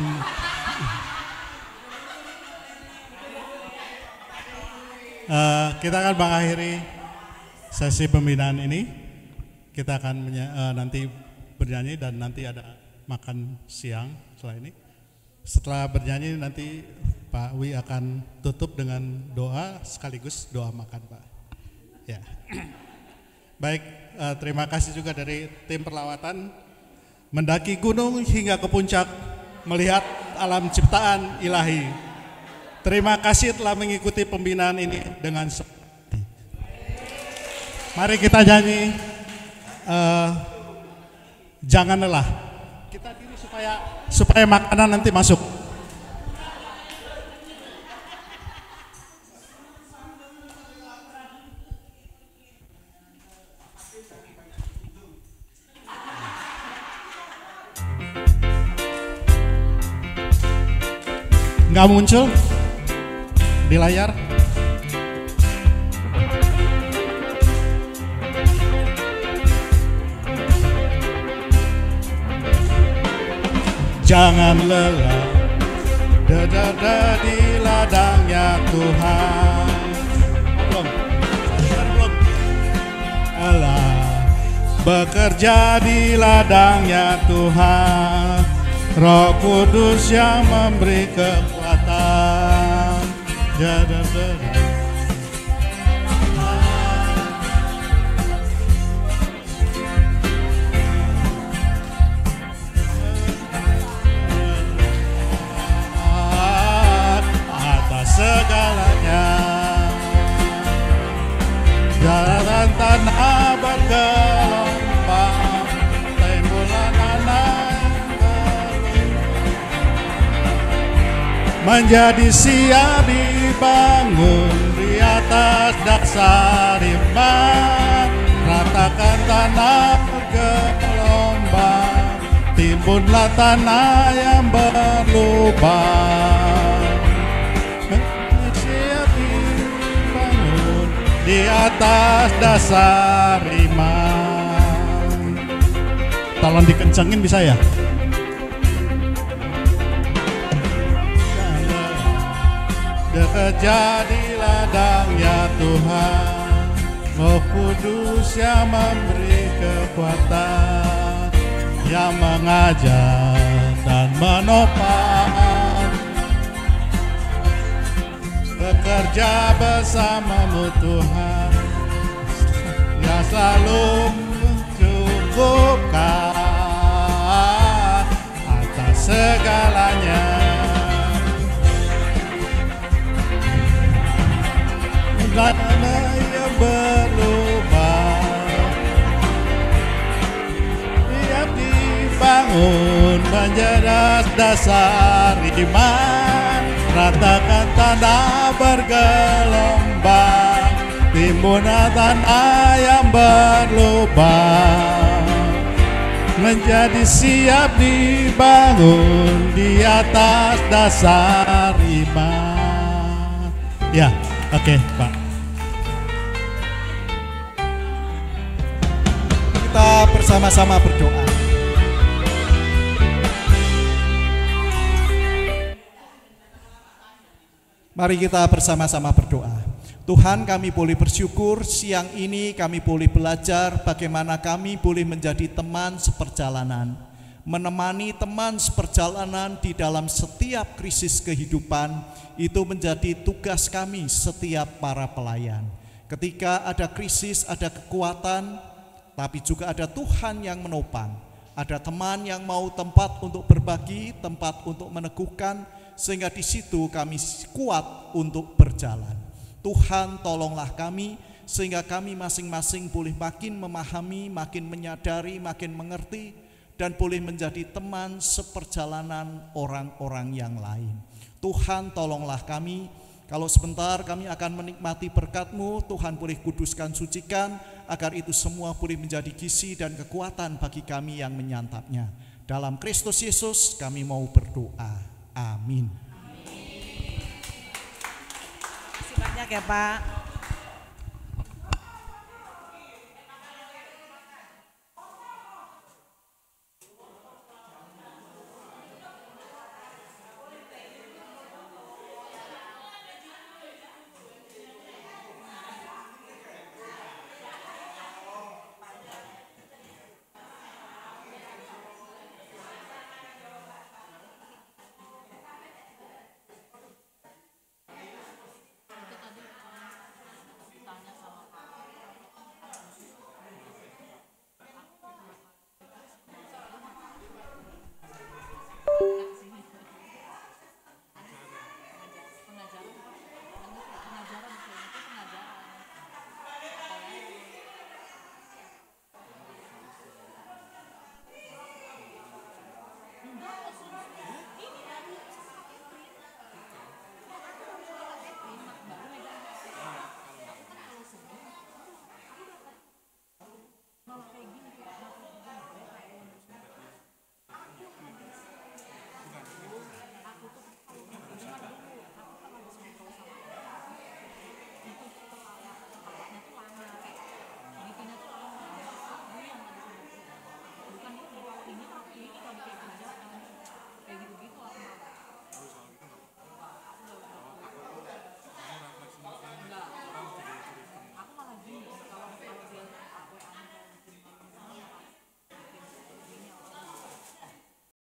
mengakhiri sesi pembinaan ini. Kita akan nanti bernyanyi dan nanti ada makan siang setelah ini. Setelah bernyanyi nanti Pak Wi akan tutup dengan doa sekaligus doa makan, Pak. Ya. Baik, terima kasih juga dari tim perlawatan. Mendaki gunung hingga ke puncak, melihat alam ciptaan ilahi. Terima kasih telah mengikuti pembinaan ini dengan seperti. Mari kita nyanyi, jangan lelah. Kita diri supaya makanan nanti masuk. Nggak muncul di layar. Jangan lelah, dada di ladangnya Tuhan. Belum. Allah bekerja di ladangnya Tuhan. Roh Kudus yang memberi kekuatan. Atas segalanya, jalan tanah bergelombang, timbulan anak menjadi siap dibangun di atas dasar iman. Ratakan tanah bergelombang, timbunlah tanah yang berlubang. Siap dibangun di atas dasar iman. Tolong dikencengin bisa ya? Bekerja di ladangnya Tuhan, Roh Kudus yang memberi kekuatan, yang mengajar dan menopang. Bekerja bersamamu Tuhan, yang selalu mencukupkan atas segalanya. Tanah yang berlubang, siap dibangun menjadi dasar iman. Ratakan tanah bergelombang, timbunlah tanah yang berlubang, menjadi siap dibangun di atas dasar iman. Ya, oke, Pak. Kita bersama-sama berdoa. Mari kita bersama-sama berdoa. Tuhan, kami boleh bersyukur siang ini kami boleh belajar bagaimana kami boleh menjadi teman seperjalanan. Menemani teman seperjalanan di dalam setiap krisis kehidupan, itu menjadi tugas kami setiap para pelayan. Ketika ada krisis, ada kekuatan, tapi juga ada Tuhan yang menopang. Ada teman yang mau tempat untuk berbagi, tempat untuk meneguhkan, sehingga di situ kami kuat untuk berjalan. Tuhan, tolonglah kami sehingga kami masing-masing boleh makin memahami, makin menyadari, makin mengerti, dan boleh menjadi teman seperjalanan orang-orang yang lain. Tuhan, tolonglah kami. Kalau sebentar kami akan menikmati berkat-Mu, Tuhan boleh kuduskan, sucikan, agar itu semua boleh menjadi gizi dan kekuatan bagi kami yang menyantapnya. Dalam Kristus Yesus kami mau berdoa. Amin. Terima kasih banyak ya Pak.